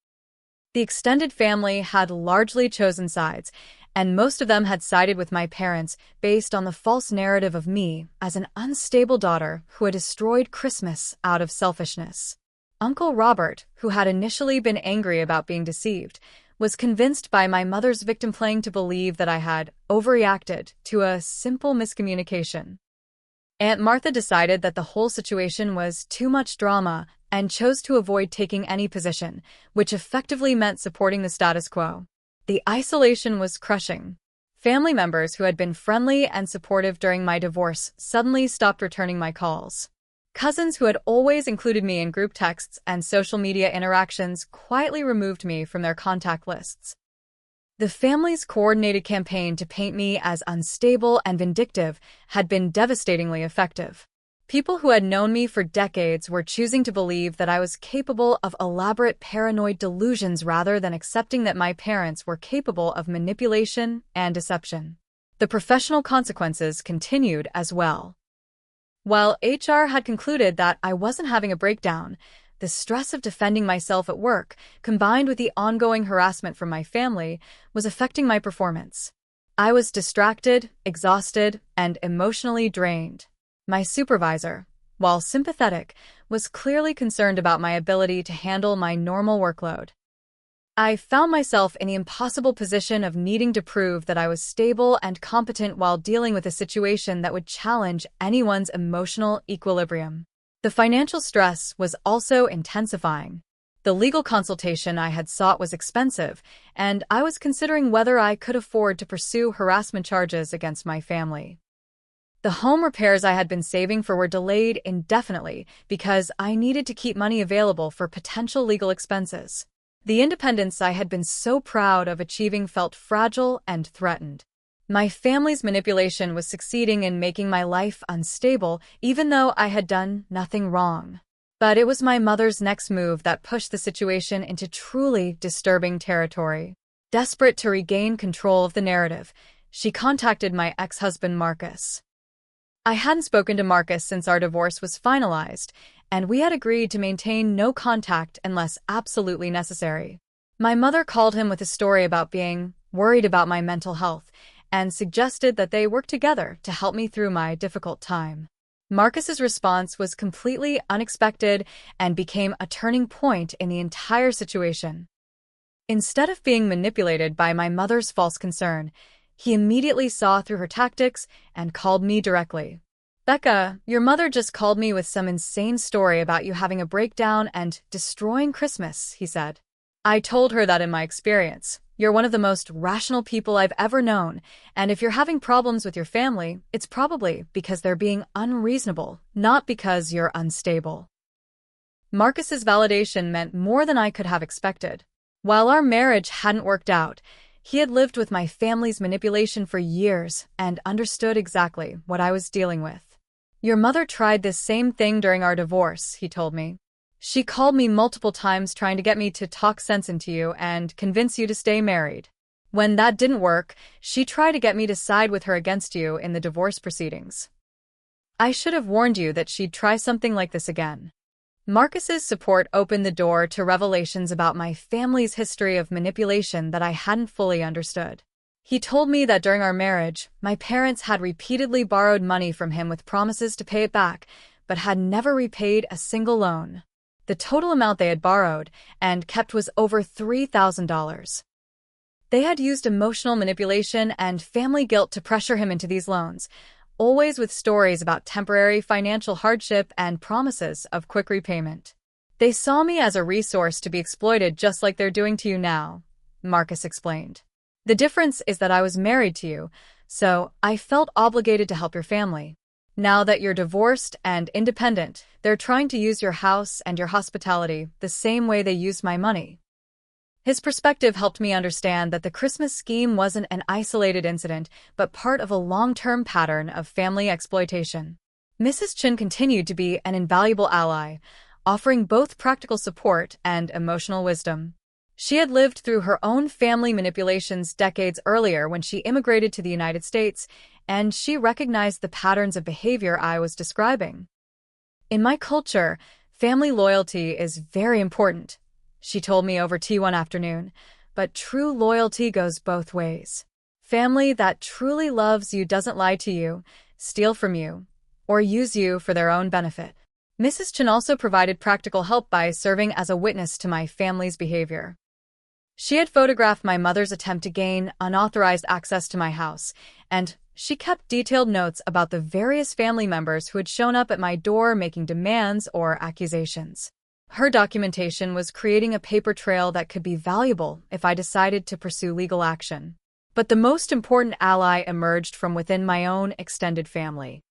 A: The extended family had largely chosen sides, and most of them had sided with my parents based on the false narrative of me as an unstable daughter who had destroyed Christmas out of selfishness. Uncle Robert, who had initially been angry about being deceived, was convinced by my mother's victim playing to believe that I had overreacted to a simple miscommunication. Aunt Martha decided that the whole situation was too much drama and chose to avoid taking any position, which effectively meant supporting the status quo. The isolation was crushing. Family members who had been friendly and supportive during my divorce suddenly stopped returning my calls. Cousins who had always included me in group texts and social media interactions quietly removed me from their contact lists. The family's coordinated campaign to paint me as unstable and vindictive had been devastatingly effective. People who had known me for decades were choosing to believe that I was capable of elaborate paranoid delusions rather than accepting that my parents were capable of manipulation and deception. The professional consequences continued as well. While HR had concluded that I wasn't having a breakdown, the stress of defending myself at work, combined with the ongoing harassment from my family, was affecting my performance. I was distracted, exhausted, and emotionally drained. My supervisor, while sympathetic, was clearly concerned about my ability to handle my normal workload. I found myself in the impossible position of needing to prove that I was stable and competent while dealing with a situation that would challenge anyone's emotional equilibrium. The financial stress was also intensifying. The legal consultation I had sought was expensive, and I was considering whether I could afford to pursue harassment charges against my family. The home repairs I had been saving for were delayed indefinitely because I needed to keep money available for potential legal expenses. The independence I had been so proud of achieving felt fragile and threatened. My family's manipulation was succeeding in making my life unstable, even though I had done nothing wrong. But it was my mother's next move that pushed the situation into truly disturbing territory. Desperate to regain control of the narrative, she contacted my ex-husband Marcus. I hadn't spoken to Marcus since our divorce was finalized, and we had agreed to maintain no contact unless absolutely necessary. My mother called him with a story about being worried about my mental health and suggested that they work together to help me through my difficult time. Marcus's response was completely unexpected and became a turning point in the entire situation. Instead of being manipulated by my mother's false concern, he immediately saw through her tactics and called me directly. "Becca, your mother just called me with some insane story about you having a breakdown and destroying Christmas," he said. "I told her that in my experience, you're one of the most rational people I've ever known, and if you're having problems with your family, it's probably because they're being unreasonable, not because you're unstable." Marcus's validation meant more than I could have expected. While our marriage hadn't worked out, he had lived with my family's manipulation for years and understood exactly what I was dealing with. "Your mother tried this same thing during our divorce," he told me. "She called me multiple times trying to get me to talk sense into you and convince you to stay married. When that didn't work, she tried to get me to side with her against you in the divorce proceedings. I should have warned you that she'd try something like this again." Marcus's support opened the door to revelations about my family's history of manipulation that I hadn't fully understood. He told me that during our marriage, my parents had repeatedly borrowed money from him with promises to pay it back, but had never repaid a single loan. The total amount they had borrowed and kept was over $3,000. They had used emotional manipulation and family guilt to pressure him into these loans, always with stories about temporary financial hardship and promises of quick repayment. "They saw me as a resource to be exploited just like they're doing to you now," Marcus explained. "The difference is that I was married to you, so I felt obligated to help your family. Now that you're divorced and independent, they're trying to use your house and your hospitality the same way they used my money." His perspective helped me understand that the Christmas scheme wasn't an isolated incident, but part of a long-term pattern of family exploitation. Mrs. Chin continued to be an invaluable ally, offering both practical support and emotional wisdom. She had lived through her own family manipulations decades earlier when she immigrated to the United States, and she recognized the patterns of behavior I was describing. In my culture, family loyalty is very important, she told me over tea one afternoon, but true loyalty goes both ways. Family that truly loves you doesn't lie to you, steal from you, or use you for their own benefit. Mrs. Chen also provided practical help by serving as a witness to my family's behavior. She had photographed my mother's attempt to gain unauthorized access to my house, and she kept detailed notes about the various family members who had shown up at my door making demands or accusations. Her documentation was creating a paper trail that could be valuable if I decided to pursue legal action. But the most important ally emerged from within my own extended family.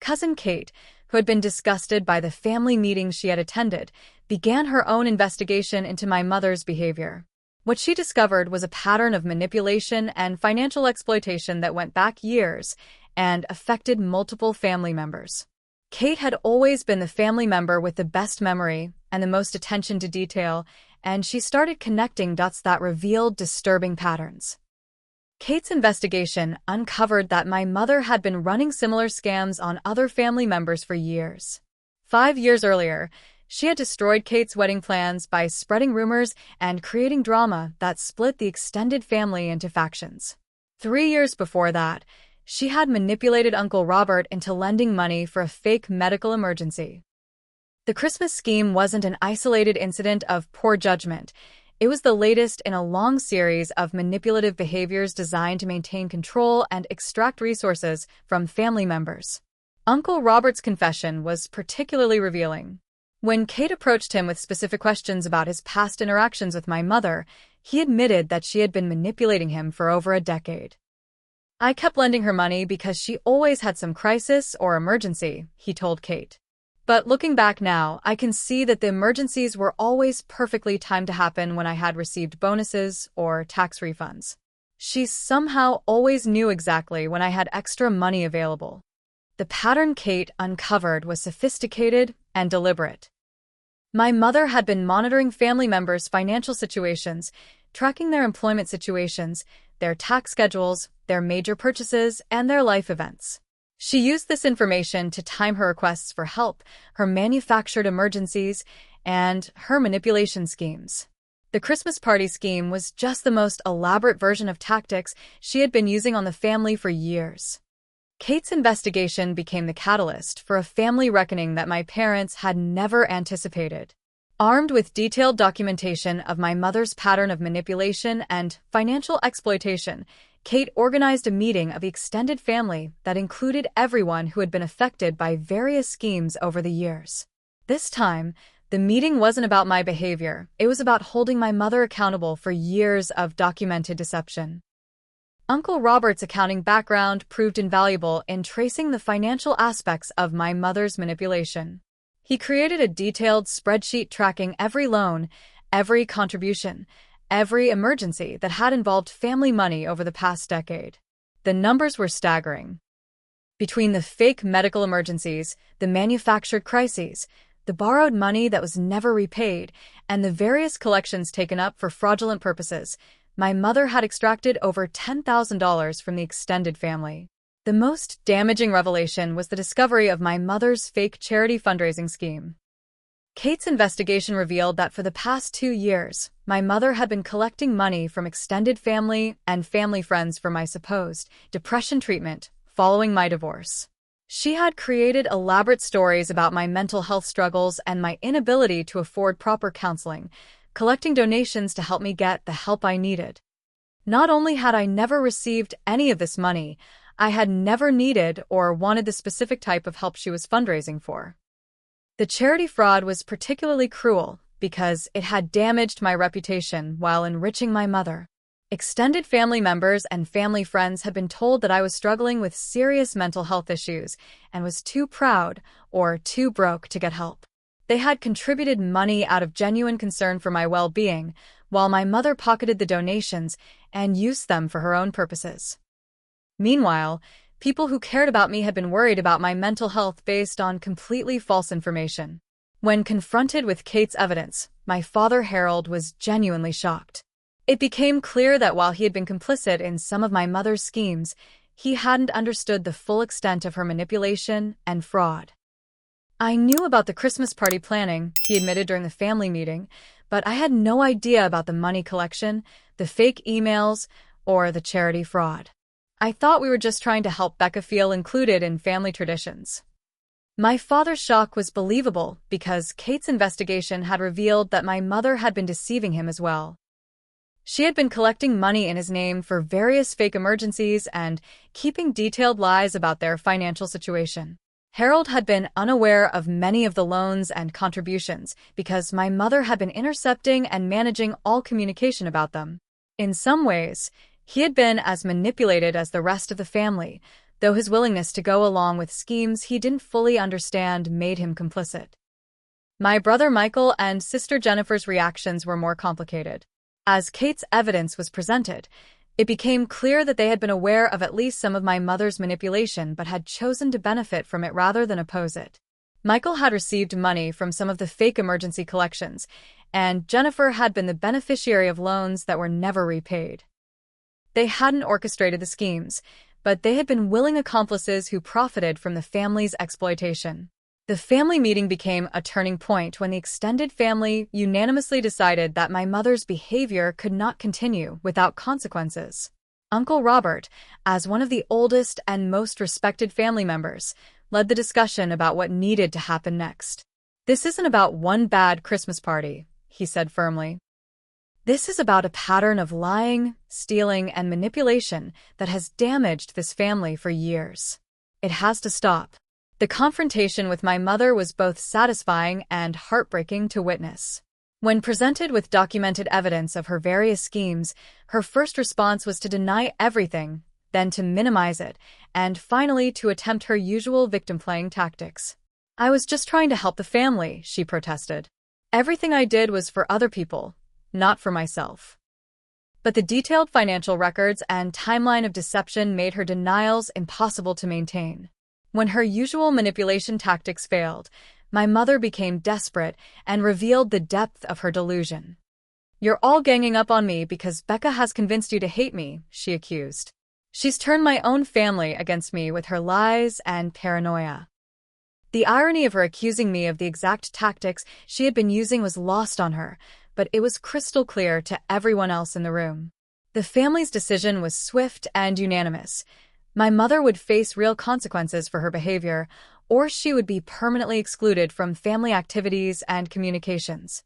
A: Cousin Kate, who had been disgusted by the family meetings she had attended, began her own investigation into my mother's behavior. What she discovered was a pattern of manipulation and financial exploitation that went back years and affected multiple family members. Kate had always been the family member with the best memory and the most attention to detail, and she started connecting dots that revealed disturbing patterns. Kate's investigation uncovered that my mother had been running similar scams on other family members for years. 5 years earlier, she had destroyed Kate's wedding plans by spreading rumors and creating drama that split the extended family into factions. 3 years before that, she had manipulated Uncle Robert into lending money for a fake medical emergency. The Christmas scheme wasn't an isolated incident of poor judgment. It was the latest in a long series of manipulative behaviors designed to maintain control and extract resources from family members. Uncle Robert's confession was particularly revealing. When Kate approached him with specific questions about his past interactions with my mother, he admitted that she had been manipulating him for over a decade. I kept lending her money because she always had some crisis or emergency, he told Kate. But looking back now, I can see that the emergencies were always perfectly timed to happen when I had received bonuses or tax refunds. She somehow always knew exactly when I had extra money available. The pattern Kate uncovered was sophisticated and deliberate. My mother had been monitoring family members' financial situations, tracking their employment situations, their tax schedules, their major purchases, and their life events. She used this information to time her requests for help, her manufactured emergencies, and her manipulation schemes. The Christmas party scheme was just the most elaborate version of tactics she had been using on the family for years. Kate's investigation became the catalyst for a family reckoning that my parents had never anticipated. Armed with detailed documentation of my mother's pattern of manipulation and financial exploitation, Kate organized a meeting of the extended family that included everyone who had been affected by various schemes over the years. This time, the meeting wasn't about my behavior, it was about holding my mother accountable for years of documented deception. Uncle Robert's accounting background proved invaluable in tracing the financial aspects of my mother's manipulation. He created a detailed spreadsheet tracking every loan, every contribution, every emergency that had involved family money over the past decade. The numbers were staggering. Between the fake medical emergencies, the manufactured crises, the borrowed money that was never repaid, and the various collections taken up for fraudulent purposes, my mother had extracted over $10,000 from the extended family. The most damaging revelation was the discovery of my mother's fake charity fundraising scheme. Kate's investigation revealed that for the past 2 years, my mother had been collecting money from extended family and family friends for my supposed depression treatment following my divorce. She had created elaborate stories about my mental health struggles and my inability to afford proper counseling, collecting donations to help me get the help I needed. Not only had I never received any of this money, I had never needed or wanted the specific type of help she was fundraising for. The charity fraud was particularly cruel because it had damaged my reputation while enriching my mother. Extended family members and family friends had been told that I was struggling with serious mental health issues and was too proud or too broke to get help. They had contributed money out of genuine concern for my well-being, while my mother pocketed the donations and used them for her own purposes. Meanwhile, people who cared about me had been worried about my mental health based on completely false information. When confronted with Kate's evidence, my father Harold was genuinely shocked. It became clear that while he had been complicit in some of my mother's schemes, he hadn't understood the full extent of her manipulation and fraud. "I knew about the Christmas party planning," he admitted during the family meeting, "but I had no idea about the money collection, the fake emails, or the charity fraud. I thought we were just trying to help Becca feel included in family traditions." My father's shock was believable because Kate's investigation had revealed that my mother had been deceiving him as well. She had been collecting money in his name for various fake emergencies and keeping detailed lies about their financial situation. Harold had been unaware of many of the loans and contributions because my mother had been intercepting and managing all communication about them. In some ways, he had been as manipulated as the rest of the family, though his willingness to go along with schemes he didn't fully understand made him complicit. My brother Michael and sister Jennifer's reactions were more complicated. As Kate's evidence was presented, it became clear that they had been aware of at least some of my mother's manipulation but had chosen to benefit from it rather than oppose it. Michael had received money from some of the fake emergency collections, and Jennifer had been the beneficiary of loans that were never repaid. They hadn't orchestrated the schemes, but they had been willing accomplices who profited from the family's exploitation. The family meeting became a turning point when the extended family unanimously decided that my mother's behavior could not continue without consequences. Uncle Robert, as one of the oldest and most respected family members, led the discussion about what needed to happen next. "This isn't about one bad Christmas party," he said firmly. "This is about a pattern of lying, stealing, and manipulation that has damaged this family for years. It has to stop." The confrontation with my mother was both satisfying and heartbreaking to witness. When presented with documented evidence of her various schemes, her first response was to deny everything, then to minimize it, and finally to attempt her usual victim-playing tactics. "I was just trying to help the family," she protested. "Everything I did was for other people, not for myself." But the detailed financial records and timeline of deception made her denials impossible to maintain. When her usual manipulation tactics failed, my mother became desperate and revealed the depth of her delusion. "You're all ganging up on me because Becca has convinced you to hate me," she accused. "She's turned my own family against me with her lies and paranoia." The irony of her accusing me of the exact tactics she had been using was lost on her, but it was crystal clear to everyone else in the room. The family's decision was swift and unanimous. My mother would face real consequences for her behavior, or she would be permanently excluded from family activities and communications.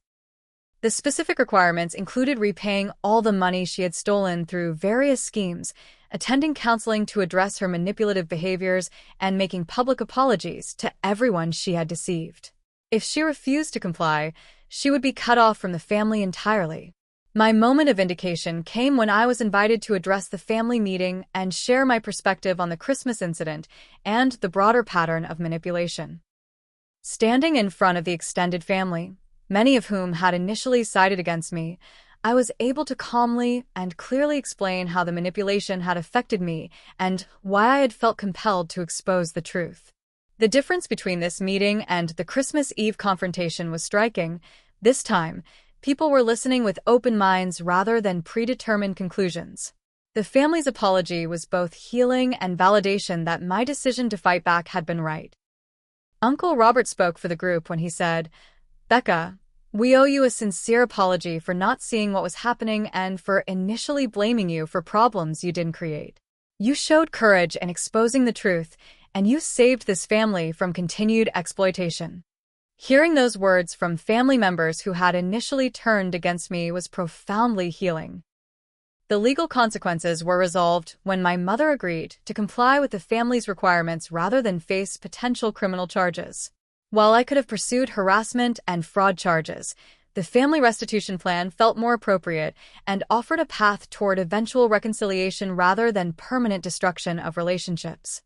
A: The specific requirements included repaying all the money she had stolen through various schemes, attending counseling to address her manipulative behaviors, and making public apologies to everyone she had deceived. If she refused to comply, she would be cut off from the family entirely. My moment of vindication came when I was invited to address the family meeting and share my perspective on the Christmas incident and the broader pattern of manipulation. Standing in front of the extended family, many of whom had initially sided against me, I was able to calmly and clearly explain how the manipulation had affected me and why I had felt compelled to expose the truth. The difference between this meeting and the Christmas Eve confrontation was striking. This time, people were listening with open minds rather than predetermined conclusions. The family's apology was both healing and validation that my decision to fight back had been right. Uncle Robert spoke for the group when he said, "Becca, we owe you a sincere apology for not seeing what was happening and for initially blaming you for problems you didn't create. You showed courage in exposing the truth, and you saved this family from continued exploitation." Hearing those words from family members who had initially turned against me was profoundly healing. The legal consequences were resolved when my mother agreed to comply with the family's requirements rather than face potential criminal charges. While I could have pursued harassment and fraud charges, the family restitution plan felt more appropriate and offered a path toward eventual reconciliation rather than permanent destruction of relationships.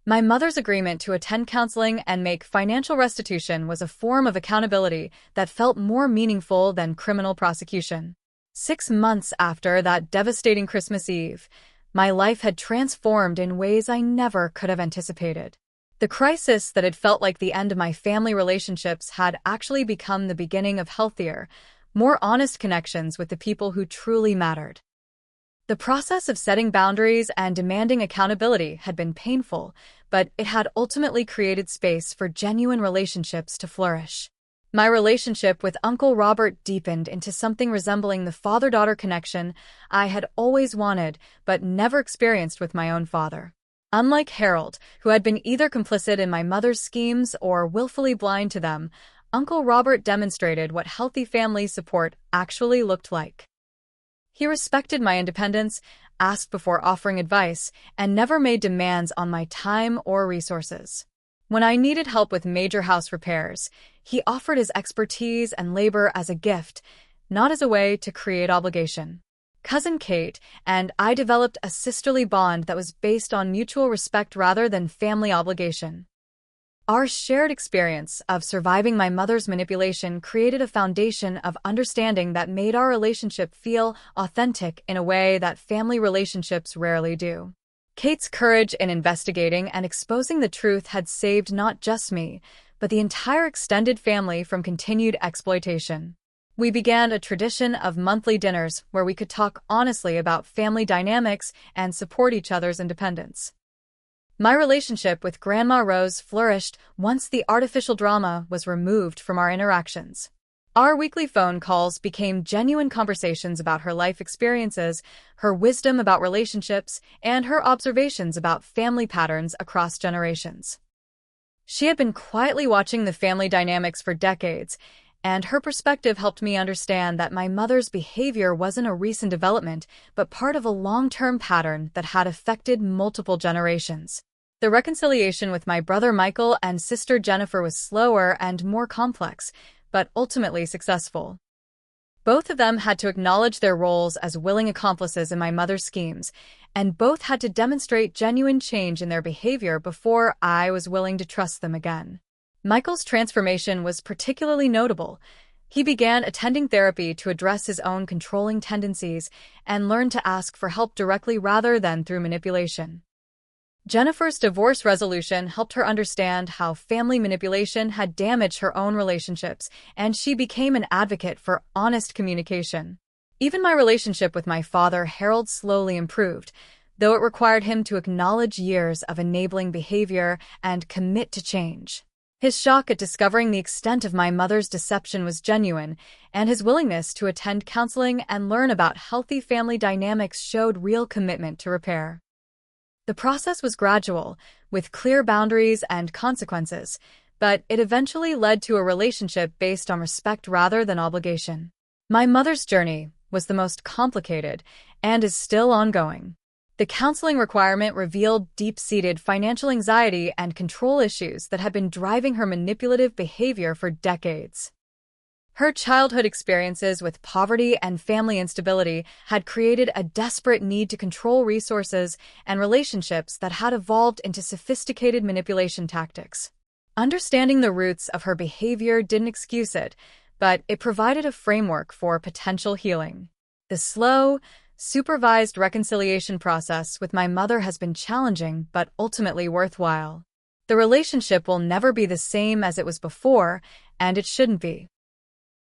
A: My mother's agreement to attend counseling and make financial restitution was a form of accountability that felt more meaningful than criminal prosecution. 6 months after that devastating Christmas Eve, my life had transformed in ways I never could have anticipated. The crisis that had felt like the end of my family relationships had actually become the beginning of healthier, more honest connections with the people who truly mattered. The process of setting boundaries and demanding accountability had been painful, but it had ultimately created space for genuine relationships to flourish. My relationship with Uncle Robert deepened into something resembling the father-daughter connection I had always wanted but never experienced with my own father. Unlike Harold, who had been either complicit in my mother's schemes or willfully blind to them, Uncle Robert demonstrated what healthy family support actually looked like. He respected my independence, asked before offering advice, and never made demands on my time or resources. When I needed help with major house repairs, he offered his expertise and labor as a gift, not as a way to create obligation. Cousin Kate and I developed a sisterly bond that was based on mutual respect rather than family obligation. Our shared experience of surviving my mother's manipulation created a foundation of understanding that made our relationship feel authentic in a way that family relationships rarely do. Kate's courage in investigating and exposing the truth had saved not just me, but the entire extended family from continued exploitation. We began a tradition of monthly dinners where we could talk honestly about family dynamics and support each other's independence. My relationship with Grandma Rose flourished once the artificial drama was removed from our interactions. Our weekly phone calls became genuine conversations about her life experiences, her wisdom about relationships, and her observations about family patterns across generations. She had been quietly watching the family dynamics for decades, and her perspective helped me understand that my mother's behavior wasn't a recent development, but part of a long-term pattern that had affected multiple generations. The reconciliation with my brother Michael and sister Jennifer was slower and more complex, but ultimately successful. Both of them had to acknowledge their roles as willing accomplices in my mother's schemes, and both had to demonstrate genuine change in their behavior before I was willing to trust them again. Michael's transformation was particularly notable. He began attending therapy to address his own controlling tendencies and learned to ask for help directly rather than through manipulation. Jennifer's divorce resolution helped her understand how family manipulation had damaged her own relationships, and she became an advocate for honest communication. Even my relationship with my father, Harold, slowly improved, though it required him to acknowledge years of enabling behavior and commit to change. His shock at discovering the extent of my mother's deception was genuine, and his willingness to attend counseling and learn about healthy family dynamics showed real commitment to repair. The process was gradual, with clear boundaries and consequences, but it eventually led to a relationship based on respect rather than obligation. My mother's journey was the most complicated and is still ongoing. The counseling requirement revealed deep-seated financial anxiety and control issues that had been driving her manipulative behavior for decades. Her childhood experiences with poverty and family instability had created a desperate need to control resources and relationships that had evolved into sophisticated manipulation tactics. Understanding the roots of her behavior didn't excuse it, but it provided a framework for potential healing. The slow, supervised reconciliation process with my mother has been challenging but ultimately worthwhile. The relationship will never be the same as it was before, and it shouldn't be.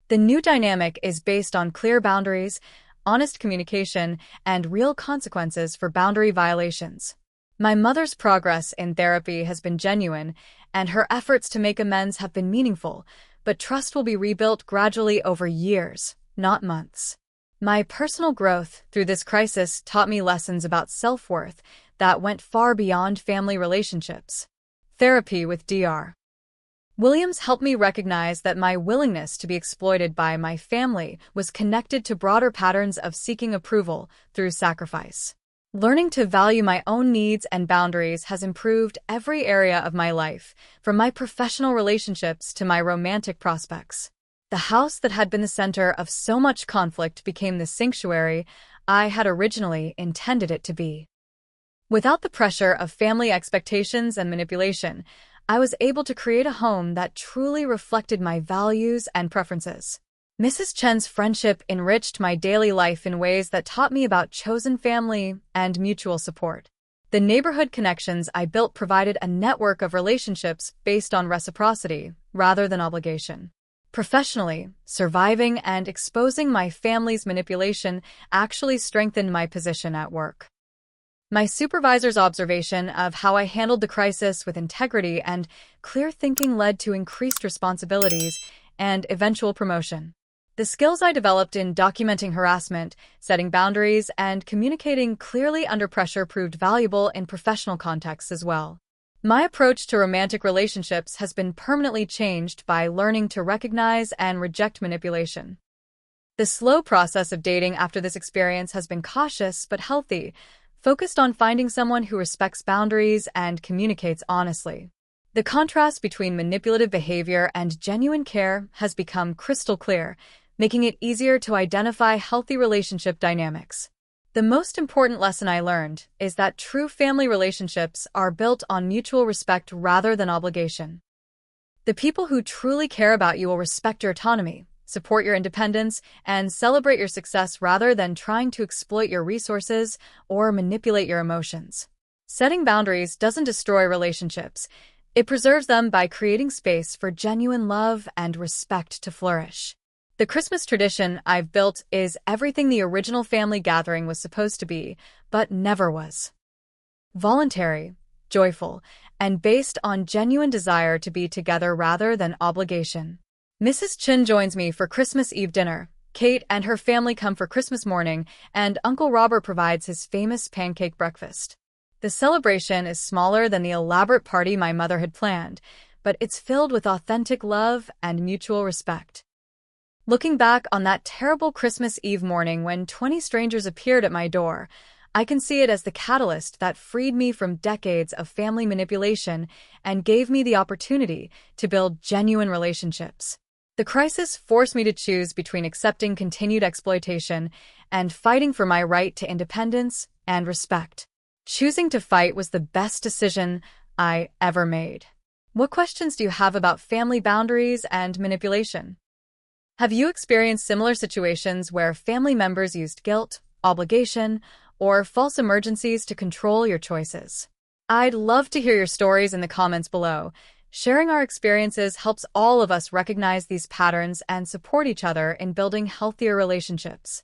A: The new dynamic is based on clear boundaries, honest communication, and real consequences for boundary violations. My mother's progress in therapy has been genuine, and her efforts to make amends have been meaningful, but trust will be rebuilt gradually over years, not months. My personal growth through this crisis taught me lessons about self-worth that went far beyond family relationships. Therapy with Dr. Williams helped me recognize that my willingness to be exploited by my family was connected to broader patterns of seeking approval through sacrifice. Learning to value my own needs and boundaries has improved every area of my life, from my professional relationships to my romantic prospects. The house that had been the center of so much conflict became the sanctuary I had originally intended it to be. Without the pressure of family expectations and manipulation, I was able to create a home that truly reflected my values and preferences. Mrs. Chen's friendship enriched my daily life in ways that taught me about chosen family and mutual support. The neighborhood connections I built provided a network of relationships based on reciprocity rather than obligation. Professionally, surviving and exposing my family's manipulation actually strengthened my position at work. My supervisor's observation of how I handled the crisis with integrity and clear thinking led to increased responsibilities and eventual promotion. The skills I developed in documenting harassment, setting boundaries, and communicating clearly under pressure proved valuable in professional contexts as well. My approach to romantic relationships has been permanently changed by learning to recognize and reject manipulation. The slow process of dating after this experience has been cautious but healthy, focused on finding someone who respects boundaries and communicates honestly. The contrast between manipulative behavior and genuine care has become crystal clear, making it easier to identify healthy relationship dynamics. The most important lesson I learned is that true family relationships are built on mutual respect rather than obligation. The people who truly care about you will respect your autonomy, support your independence, and celebrate your success rather than trying to exploit your resources or manipulate your emotions. Setting boundaries doesn't destroy relationships. It preserves them by creating space for genuine love and respect to flourish. The Christmas tradition I've built is everything the original family gathering was supposed to be, but never was. Voluntary, joyful, and based on genuine desire to be together rather than obligation. Mrs. Chin joins me for Christmas Eve dinner. Kate and her family come for Christmas morning, and Uncle Robert provides his famous pancake breakfast. The celebration is smaller than the elaborate party my mother had planned, but it's filled with authentic love and mutual respect. Looking back on that terrible Christmas Eve morning when 20 strangers appeared at my door, I can see it as the catalyst that freed me from decades of family manipulation and gave me the opportunity to build genuine relationships. The crisis forced me to choose between accepting continued exploitation and fighting for my right to independence and respect. Choosing to fight was the best decision I ever made. What questions do you have about family boundaries and manipulation? Have you experienced similar situations where family members used guilt, obligation, or false emergencies to control your choices? I'd love to hear your stories in the comments below. Sharing our experiences helps all of us recognize these patterns and support each other in building healthier relationships.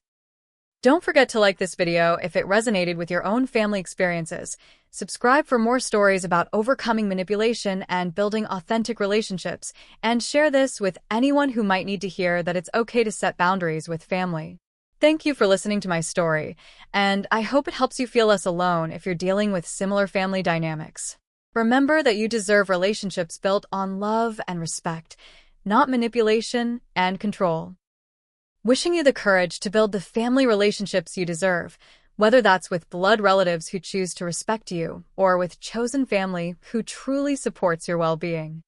A: Don't forget to like this video if it resonated with your own family experiences. Subscribe for more stories about overcoming manipulation and building authentic relationships, and share this with anyone who might need to hear that it's okay to set boundaries with family. Thank you for listening to my story, and I hope it helps you feel less alone if you're dealing with similar family dynamics. Remember that you deserve relationships built on love and respect, not manipulation and control. Wishing you the courage to build the family relationships you deserve, whether that's with blood relatives who choose to respect you or with chosen family who truly supports your well-being.